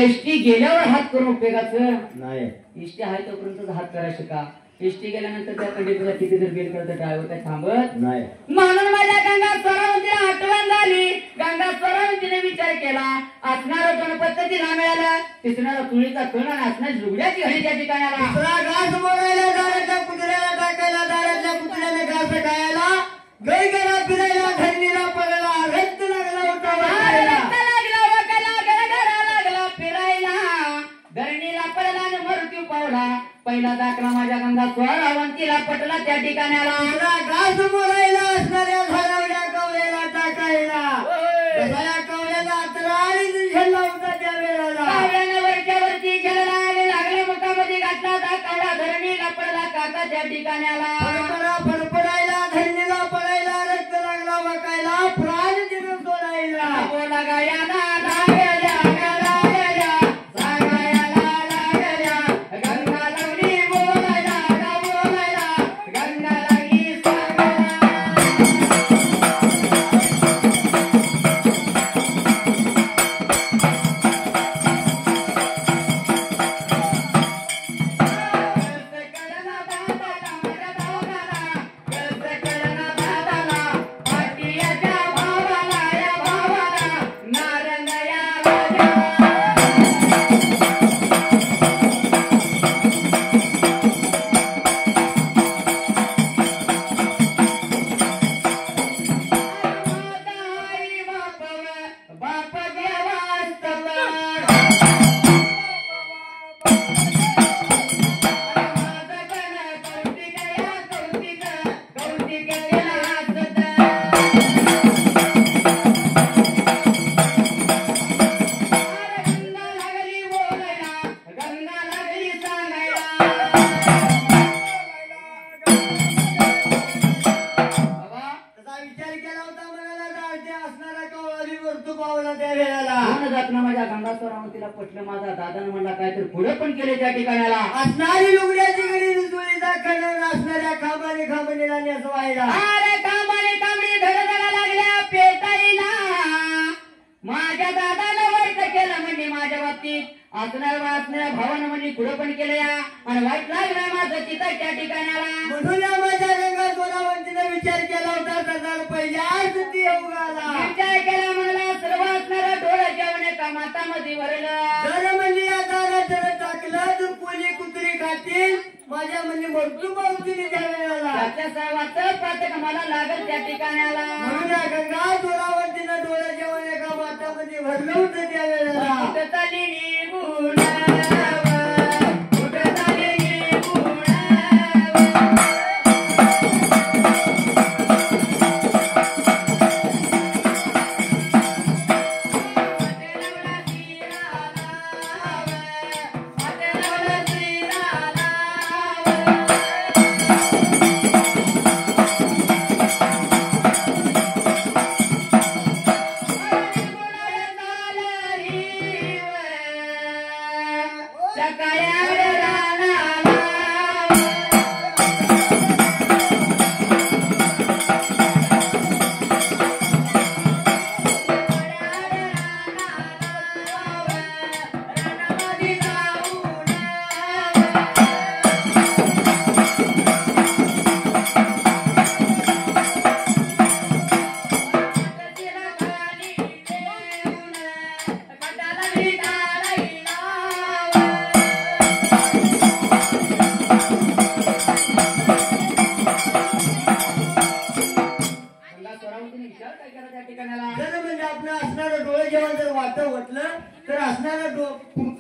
Speaker 2: एसटी गेल्यावर हात करून उपयोगाचं
Speaker 1: नाही।
Speaker 2: एसटी आहे तोपर्यंत हात करायचं का? एसटी गेल्यानंतर त्या कंडक्टरला किती जर बेल करतं ड्रायव्हर काय थांबत
Speaker 1: नाही।
Speaker 2: म्हणून माझ्या गंगा स्वरावंतीला आठवण झाली। गंगा स्वरावंतीने विचार केला, असणार गणपती ना मिळाला, तिसरा तुळीचा कण आणि असणार लुगड्याची घडी त्या ठिकाणी आला।
Speaker 3: दुसरा घास मोडायला दाराच्या कुत्र्याला टाकायला, दाराच्या कुत्र्याने घास खायला, गाई गेला फिरायला, धरणीला पडायला, रक्त लागला होता वाकायला.
Speaker 2: धरणीला पडला आणि मृत्यू पावला। पहिला दाखला माझ्या गंगा स्वरावंतीला पटला त्या ठिकाणी आला।
Speaker 3: दुसरा घास मोडायला, असणाऱ्या झाडावल्या कवळ्याला टाकायला, तसा कवळ्याला अतरा आणि झेलला होता त्या वेळेला.
Speaker 2: कावळ्याने वरच्या वरती खेळला आणि लागले मुखामध्ये घातला, कावळा धरणीला पडला, काका त्या ठिकाणी आला।
Speaker 3: फडफडायला, धरणीला पडायला, रक्त लागला वाकायला, प्राण तिनं सोडायला.
Speaker 2: बोला गायाला लागल्या, लागल्या, सांगायला लागल्या, गंगा लागली बोलायला, बोलायला, गंगा लागली सांगायला।
Speaker 3: तसा विचार केला होता मनाला, जाळते असणारा कवळा बी वरतू पावला त्या वेळेला.
Speaker 2: माझ्या गंगा स्वरावंतीला पटलं, माझा दादानं म्हणला काय तर पुढे पण केले त्या ठिकाणाला।
Speaker 3: असणारी लुगड्याची गडी दुसरीचा खणून, असणाऱ्या खांबाने खांबणीला नेसवायला.
Speaker 2: अरे कांबाने कांबडी धडधडा लागल्या पेटाईला, माझ्या दादानं वाईट केलं म्हणजे माझ्या बाबतीत असणाऱ्या भावानं म्हणजे पुढे पण केलं या, आणि वाईट लागलं माझं तिथं त्या ठिकाणाला।
Speaker 3: म्हणून या माझ्या गंगा सोनावंतीने विचार केला होता, सरदार पहिल्याच ती उगाला.
Speaker 2: विचार केला म्हणला, सर्व असणारं डोळं जेवण एका मातामध्ये भरलं।
Speaker 3: जर म्हणजे या दारात जर टाकलं तर कोणी कुत्री खातील, माझ्या म्हणजे मृत्यू पावतीने त्या वेळेला.
Speaker 2: त्याच्या सर्वाचं पातक मला लागत त्या ठिकाणाला।
Speaker 3: म्हणून या गंगा सोनावंतीनं डोळं जेवण एका मातामध्ये भरलं होतं त्या वेळेला.
Speaker 2: कुठं चालली निघून, कुठं चालली निघून,
Speaker 3: जर म्हणजे आपलं असणारं डोळे जेवण जर वाटत वाटलं तर असणारं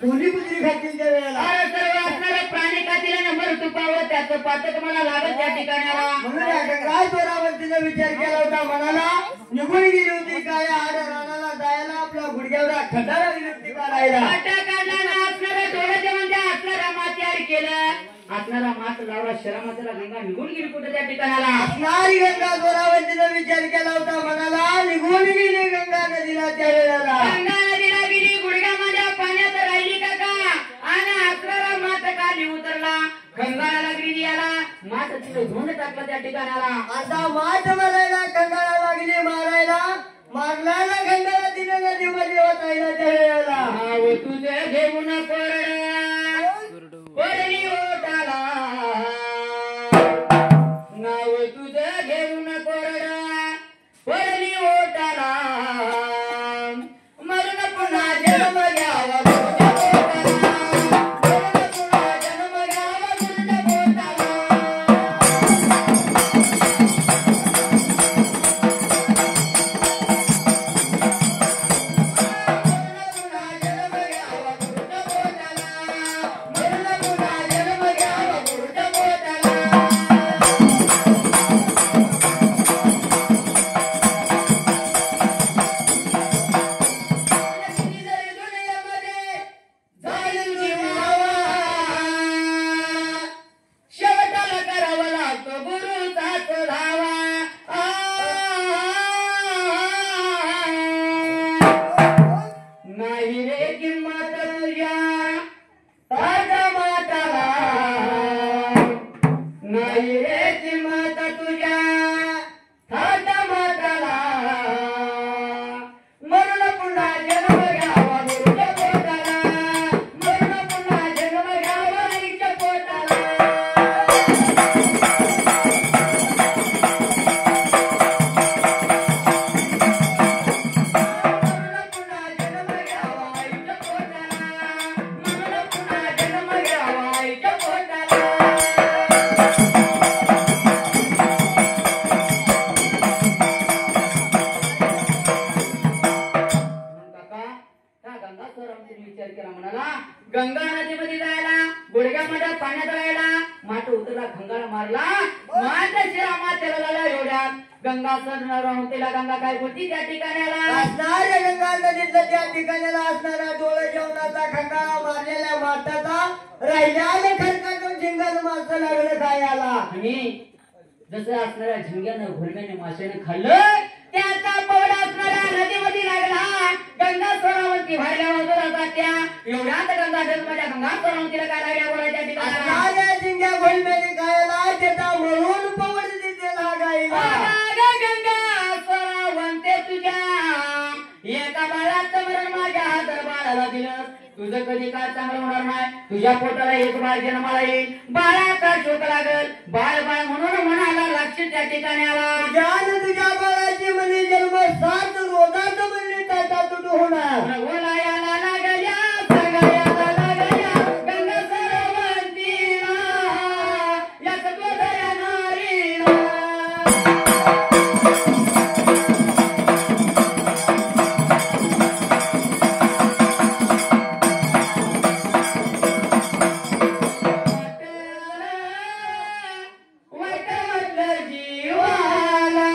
Speaker 3: कोणी कुत्री खातील त्या वेळेला.
Speaker 2: अरे सर्व असणारं प्राणी खातील आणि मृत्यू पावत, त्याचं पातक मला लागत त्या ठिकाणाला।
Speaker 3: म्हणून या गंगा सोनावंतीने विचार केला होता मनाला, निघून गेली होती काय आड रानाला जायला, आपल्या गुडघ्यावर खटारा विनंती करायला.
Speaker 2: खटा काढला ना, असणारं डोळं जेवण त्या असणारा मात्यावर केलं, असणारा मात लावला शरामातेला, गंगा निघून गेली कुठे त्या ठिकाणाला।
Speaker 3: असणारी गंगा सोनावंतीने विचार केला होता मनाला, निघून गेली गंगा नदीला त्या वेळेला.
Speaker 2: गंगा नदीला गेली, गुडघ्यामध्ये तिने धुंड टाकलं त्या ठिकाणाला.
Speaker 3: आता माठ मारायला खंडाला लागली मारायला मारल्याला खंडाला तिने नदीमध्ये वाचायला त्या वेळेला.
Speaker 2: नाव तुझं घेऊन पडली ओटाला, नाव तुझं घेऊन पडली ओटाला, मरण पुन्हा जन्म घ्यावा गुरुच्या पोटाला, मरण पुन्हा जन्म घ्यावा गुरुच्या पोटाला. शेवटाला करावं लागतो गुरुचाच धावा. नाही रे किंमत तुझ्या ताजा माताला, नाही रे किंमत तुझ्या ताजा माताला, मरण पुन्हा जन्म घ्यावा गुरुच्या पोटाला, मरण पुन्हा जन्म घ्यावा आईच्या पोटाला. विचार केला म्हणाला गंगा नदीमध्ये जायला गुडघ्यामध्ये पाण्यात राहायला माठ उतरला खंगाला मारला माठ शिरा माथ्याला झाला एवढ्यात गंगा सर राहून तिला गंगा काय बोलती त्या ठिकाणाला
Speaker 3: असणाऱ्या गंगा नदीचं त्या ठिकाणाला असणारा डोळे जेवणाचा खंडाळा मारलेल्या माठाचा राहिल्याने खडकातून झिंगानं मारचं लागलं खायला.
Speaker 2: आणि जसं असणाऱ्या झिंग्यानं घोलम्याने माशाने खाल्लं त्याचा पवडा असणाऱ्या नदीमध्ये लागला. गंगा सरोवरती भरल्या होत्या त्या एवढ्यात गंगा माझ्या गंगा सरोवरतीला काय लागल्या बोलायच्या ठिकाणी
Speaker 3: असणाऱ्या झिंग्या घोलम्याने खायला त्याचा म्हणून पवड तिथे लागायला.
Speaker 2: गंगा सरोवरते तुझ्या एका बाळाचं मरण माझ्या दरबाराला दिलं. तुझं कधी काय चांगलं होणार नाही. तुझ्या पोटाला एक बाळ जन्माला येईल. बाळाचा शोक लागल. बाळ बाळ म्हणून म्हणाला लक्ष त्या ठिकाणी आला.
Speaker 3: ज्ञान तुझ्या बाळाची म्हणे जन्म 7 रोजात म्हणले त्याचा तुटू होणार.
Speaker 2: बोलायला लागल्या सगळ्याला लागल्या गंगा सरोवरतीला या सत्वदया नारीला. वाटलं जीवाला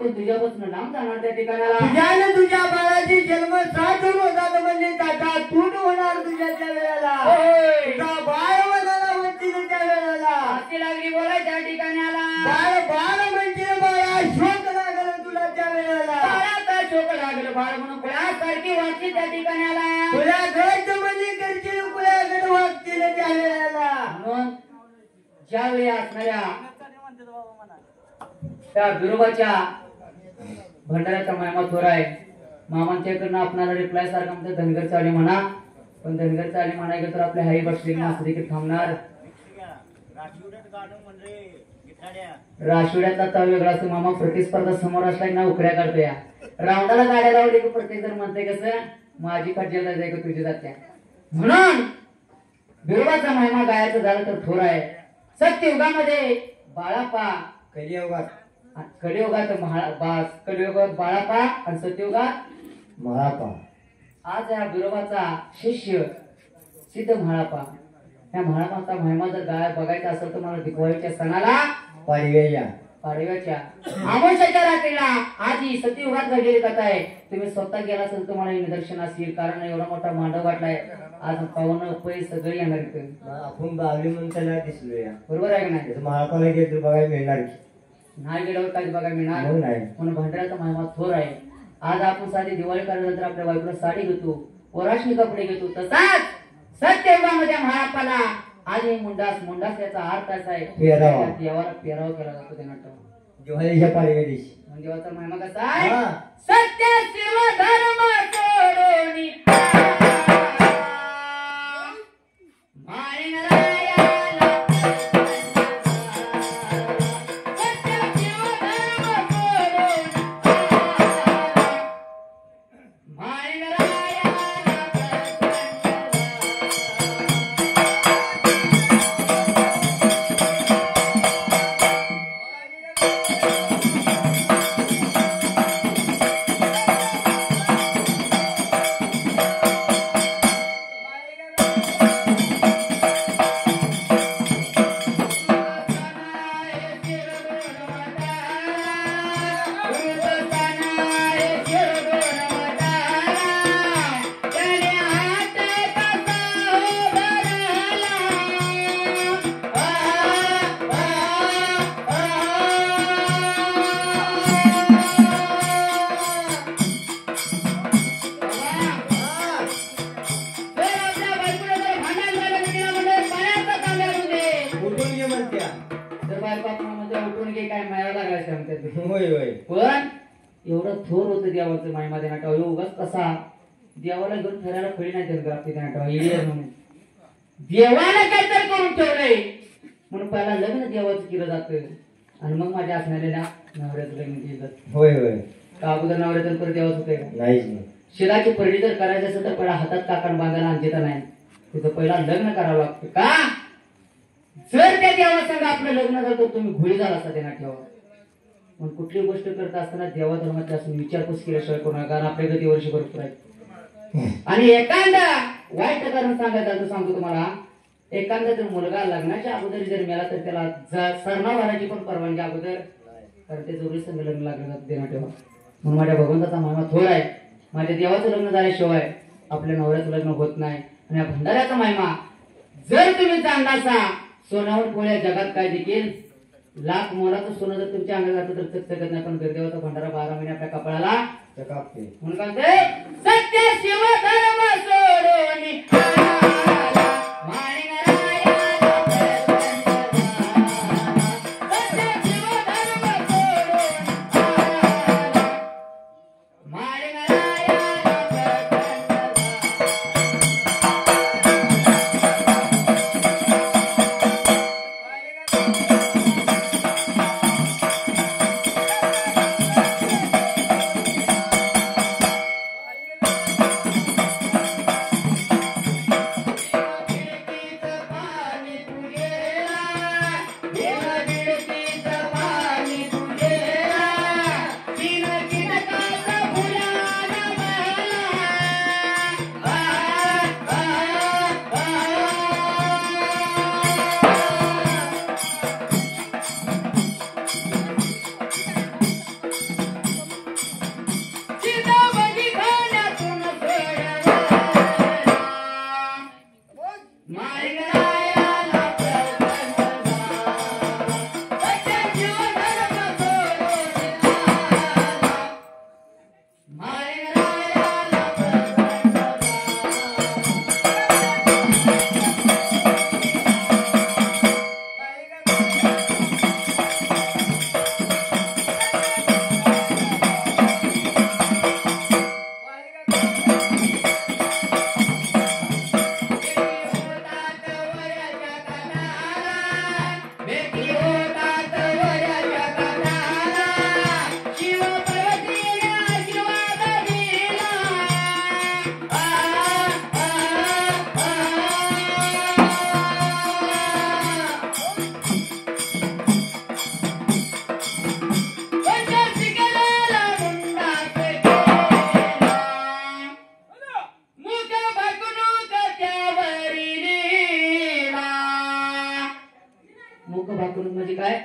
Speaker 2: पण तुझ्यापासून लांब जाणार त्या ठिकाणाला.
Speaker 3: तुझ्याने तुझ्या बाळाची जन्म 7 रोजात म्हणजे ताटा तूट होणार तुझ्या त्या वेळेला. तुझा बाळ वनाला म्हणतील त्या वेळेला.
Speaker 2: अशी लागली बोलाय त्या ठिकाणाला.
Speaker 3: बाळ बाळ म्हणतील बाळा शोक लागला तुला त्या वेळेला.
Speaker 2: बाळाचा शोक लागलं बाळ म्हणून कुळासारखी वाटली त्या ठिकाणाला.
Speaker 3: तुला घरच म्हणजे करशील कुळाकडे वागतील त्या वेळेला.
Speaker 2: म्हणून ज्यावेळी असणाऱ्या त्या बिरोबाच्या भंडाऱ्याचा महिमा थोर आहे. मामांच्याकडनं आपणाला रिप्लाय सारखा म्हणतात धनगर चाली म्हणा. पण धनगर चाली म्हणा तर आपल्या हाई बसलेली माणसं देखील थांबणार. राशिवड्याचा तव वेगळा असतो. मामा प्रतिस्पर्धा समोर असला की ना उकड्या काढतो. या राऊंडाला गाड्या लावली की प्रत्येक जण म्हणते कसं माझी खड्जेला जाय का तुझी जात्या. म्हणून बिरोबाचा महिमा गायचं झालं तर थोर आहे. सत्ययुगामध्ये बाळापा,
Speaker 3: कलियुगात
Speaker 2: कलियुगात कलियुगात बाळापा आणि सत्ययुगात
Speaker 3: महापा.
Speaker 2: आज या बिरोबाचा शिष्य सिद्ध म्हाळापा. या म्हाळापाचा महिमा जर गाय बघायचा असेल तर मला दिवाळीच्या सणाला पाडव्याच्या अमावस्याच्या रात्रीला आधी सत्ययुगात घडलेली कथा आहे. तुम्ही स्वतः गेला असेल तुम्हाला हे निदर्शन असेल. कारण एवढा मोठा मांडव वाटलाय. आज पावन पै सगळे येणार इथं.
Speaker 3: आपण बावली म्हणून त्याला दिसलो या.
Speaker 2: बरोबर आहे का नाही.
Speaker 3: महापाला गेलं बघायला मिळणार
Speaker 2: नाही गेल्यावर काय बघायला मिळणार म्हणून भंडाऱ्याचा महिमा थोर आहे. आज आपण साधी दिवाळी काढल्यानंतर आपल्या बायकोला साडी घेतो, वराशनी कपडे घेतो. तसाच सत्ययुगामध्ये महापाला आज हे मुंडास याचा अर्थ असा आहे देवाला पेराव केला जातो. त्यांना
Speaker 3: दिवाळीच्या पाडव्या दिवशी
Speaker 2: देवाचा महिमा कसा आहे. सत्य शिव धर्म सोडून पण एवढं थोर होतं देवाचं महिमा देण्यात उगाच कसा देवाला घेऊन फिरायला खोली नाही म्हणून देवाला काहीतरी करून ठेवलंय म्हणून पहिला लग्न देवाचं केलं जातं आणि मग माझ्या असणाऱ्या नवऱ्याचं लग्न केलं जातं.
Speaker 3: होय होय.
Speaker 2: का अगोदर नवऱ्याचं परत देवाच होतंय का
Speaker 3: नाही.
Speaker 2: शिलाची परडी जर करायची असेल तर पहिला हातात काकण बांधायला आणता नाही. तिथं पहिला लग्न करावं लागतं. का जर त्या देवासंग आपलं लग्न झालं तर तुम्ही घोळी झाला असता त्यांना ठेवा. पण कुठली गोष्ट करत असताना देवा धर्माची असून विचारपूस केल्याशिवाय कोणा. कारण आपल्या गती वर्षी भरपूर आहेत. आणि एखादा वाईट कारण सांगायचं तर सांगतो तुम्हाला. एखादा जर मुलगा लग्नाच्या अगोदर जर मेला तर त्याला सरना भरायची पण परवानगी अगोदर कारण ते जोडी संघ लग्न लागलं जातं देणं ठेवा. म्हणून माझ्या भगवंताचा महिमा थोर आहे. माझ्या देवाचं लग्न झाल्याशिवाय आपल्या नवऱ्याचं लग्न होत नाही. आणि या भंडाऱ्याचा महिमा जर तुम्ही जाणला असा सोन्यावर पोळ्या जगात काय देखील लाख मोलाचं सोनं जर तुमच्या अंगात जातं तर चकचकत नाही. पण देवाचा भंडारा 12 महिने आपल्या कपाळाला म्हणून काय सत्य शिव धर्म सोडून मुख भाकणूक म्हणजे काय?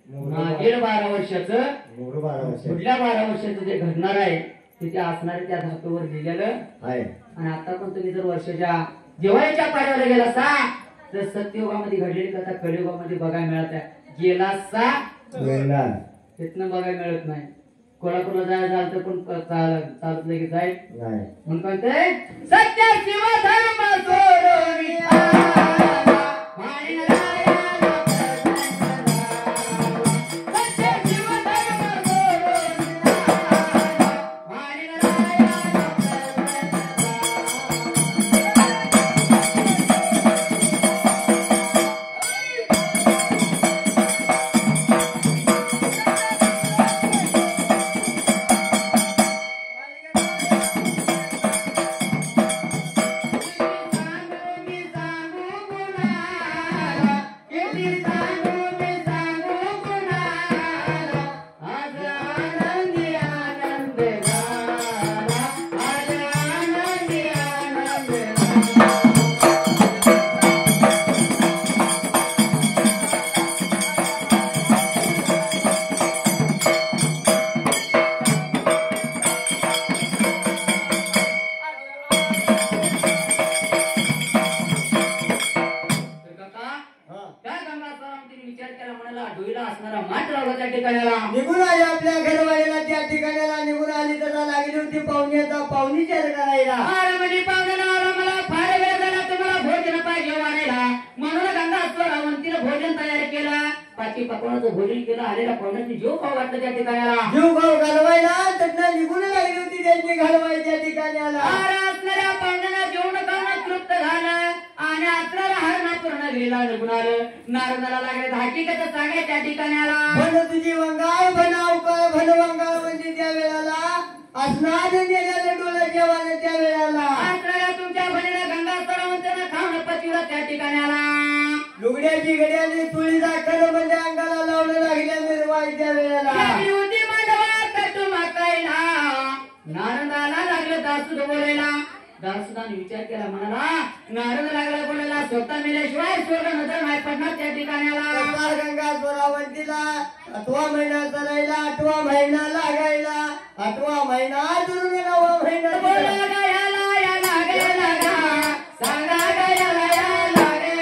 Speaker 2: मागील 12 वर्षाचं
Speaker 1: मोर 12 वर्ष
Speaker 2: पुढल्या 12 वर्षाचं जे घडणार आहे ते त्या असणारे त्या धातूवर लिहिलेलं
Speaker 1: आहे.
Speaker 2: आणि आता पण तुम्ही जर वर्षाच्या जेवायच्या पाड्यावर गेला सा तर सत्ययुगामध्ये घडलेली कथा कलियुगामध्ये बघायला मिळत आहे. गेला सा
Speaker 1: मिळणार
Speaker 2: तिथनं बघायला मिळत नाही. कोल्हापूरला जायला झालं तर पण चालत लगेच जाईल
Speaker 1: नाही.
Speaker 2: म्हणून म्हणते सत्य शिव धर्म सोडून
Speaker 3: निघून आली आपल्या घरवालीला त्या ठिकाणाला निघून आली तसा लागली होती पाहुणी आता पाहुणीच्या करायला
Speaker 2: म्हणजे पाहुण्याला मला फार वेळ झाला तुम्हाला भोजन पाहिजे वाढायला म्हणून गंगा स्वरावंतीनं भोजन तयार केला. पाची पकवानाचं भोजन केलं. आलेला पाहुण्याची जीव खाऊ वाटलं त्या ठिकाणाला.
Speaker 3: जीव खाऊ घालवायला त्यातनं निघून लागली होती त्यांनी घालवायच्या ठिकाणाला.
Speaker 2: असणाऱ्या पाहुण्याला जेवण खाणं तृप्त झालं आणि असणारा हरणा पूर्ण गेला निघून आलं. नारदाला लागले हकीकत सांगाय त्या ठिकाणाला.
Speaker 3: भन तुझी वंगाळ भन अवकाळ भन वंगाळ म्हणजे त्या वेळाला असणार नेल्याला डोळ्या जेवायला त्या वेळाला
Speaker 2: असणाऱ्या तुमच्या बहिणीला गंगा स्वरावंतीनं खाणं पचविलं त्या ठिकाणाला.
Speaker 3: लुगड्याची घड्याने तुळी दाखल म्हणजे अंगाला लावणं लागल्या निर्वायच्या वेळेला
Speaker 2: नारदाला लागलं दासूद बोलायला. दासुदाने विचार केला म्हणाला नारद लागला बोलायला स्वतः मेल्याशिवाय स्वर्ग नजर नाही पडणार त्या ठिकाणाला.
Speaker 3: गंगा स्वरावंतीला 8वा महिना चालायला 8वा महिना लागायला 8वा महिना दुरून 9वा महिना
Speaker 2: बोलायला या लागे सांगा गायला या लागे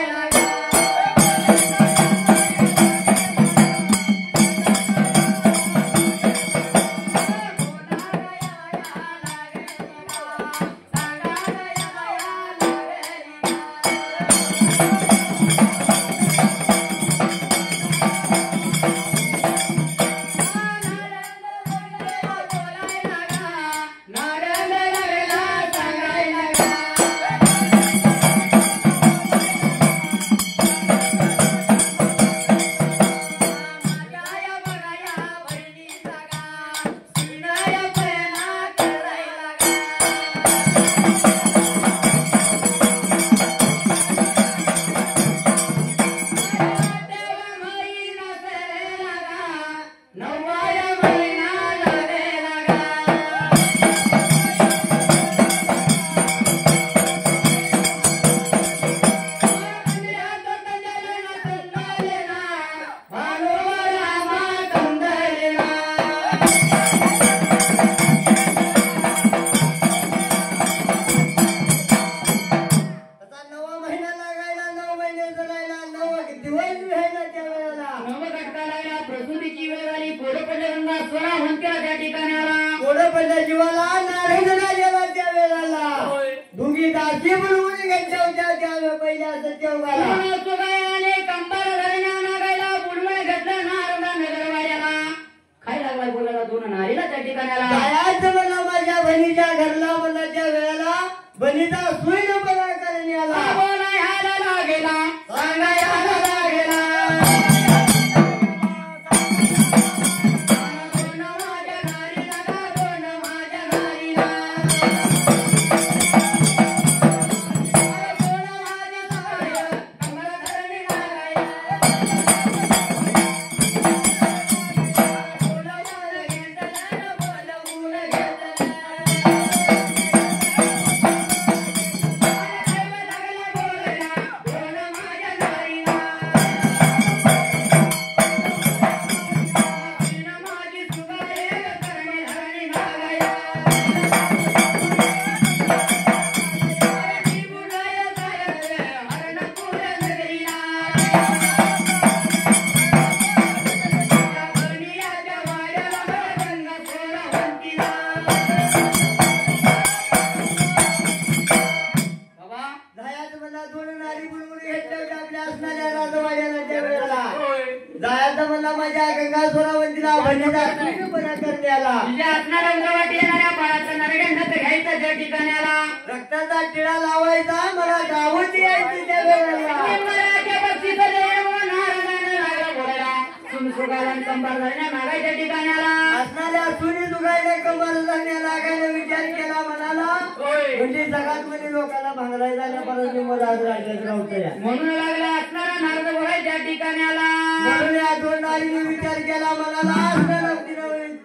Speaker 3: म्हणला माझ्या गंगा सोरावंतीला बना करण्याला
Speaker 2: तुझ्या असणाऱ्या उंदरावाटी येणाऱ्या बाळाचं नरड्यांना घ्यायचं ज्या ठिकाण्याला
Speaker 3: रक्ताचा टिळा लावायचा मला गावती यायची त्या वेळेला
Speaker 2: मराठ्या बक्षीचं देव नारायणाने लागला बोलायला सुनसुगाला कंबार धरण्या मागायच्या ठिकाण्याला
Speaker 3: असणाऱ्या सुनी जुगायला कमर जाण्या लागायला विचार केला म्हणाला म्हणजे जगात मध्ये लोकांना भांगराय झाल्यापर्यंत मला आज राज्यात राहतोय
Speaker 2: म्हणून लागला असणारा नारद बोलायच्या ठिकाण्याला
Speaker 3: म्हणून या दोन नारीने विचार केला म्हणाला असणारा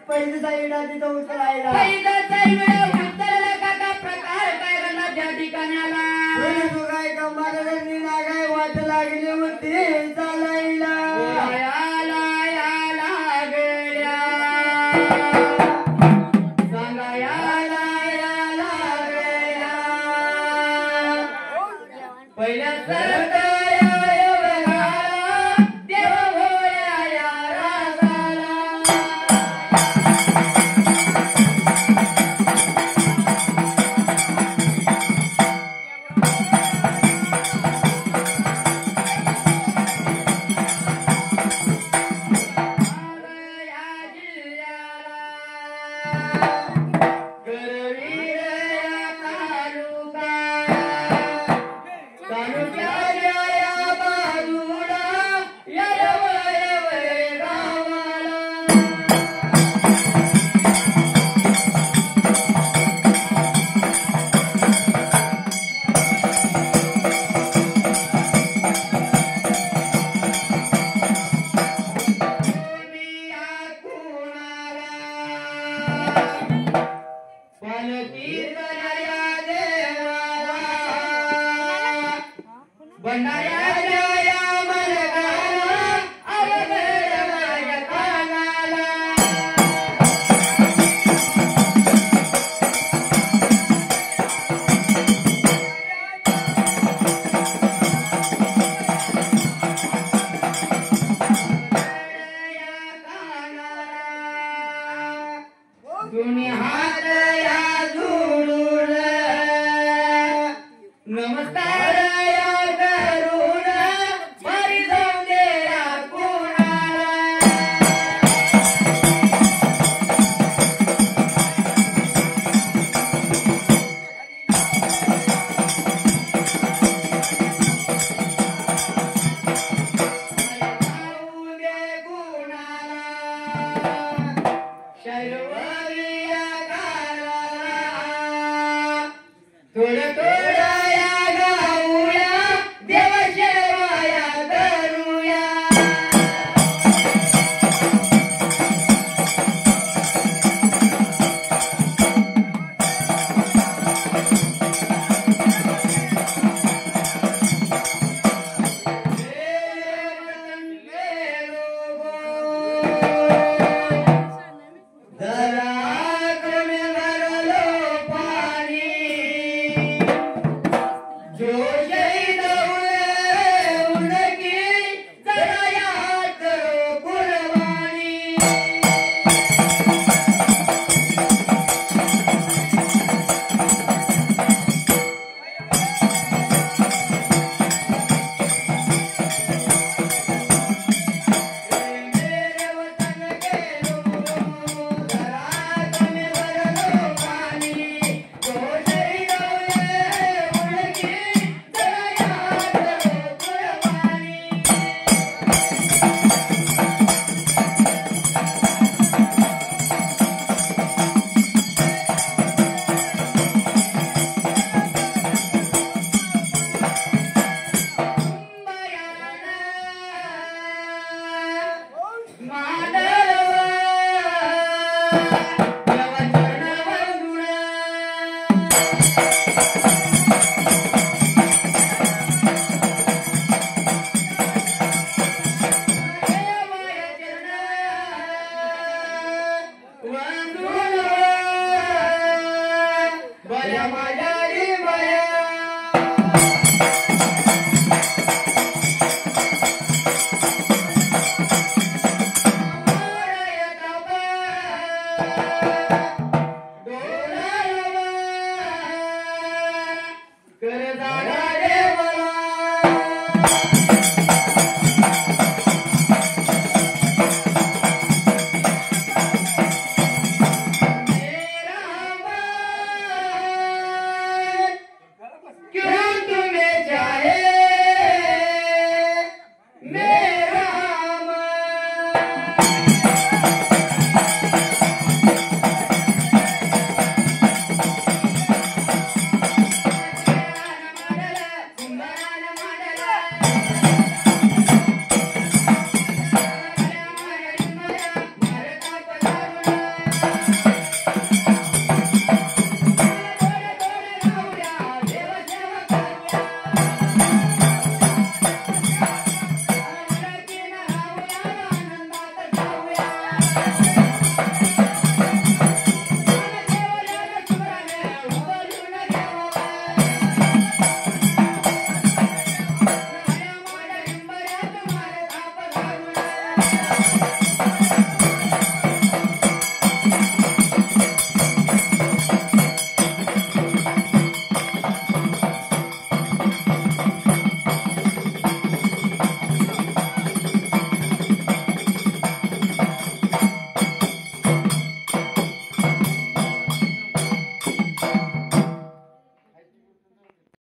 Speaker 3: पहिली साईडा तिथं उचलायला
Speaker 2: उतरला काका प्रकार काय घडला ज्या ठिकाण्याला
Speaker 3: सुनी जुगाय कमर धरणी लागाय वाट लागली होती चालायला
Speaker 2: पहिल्या
Speaker 3: रे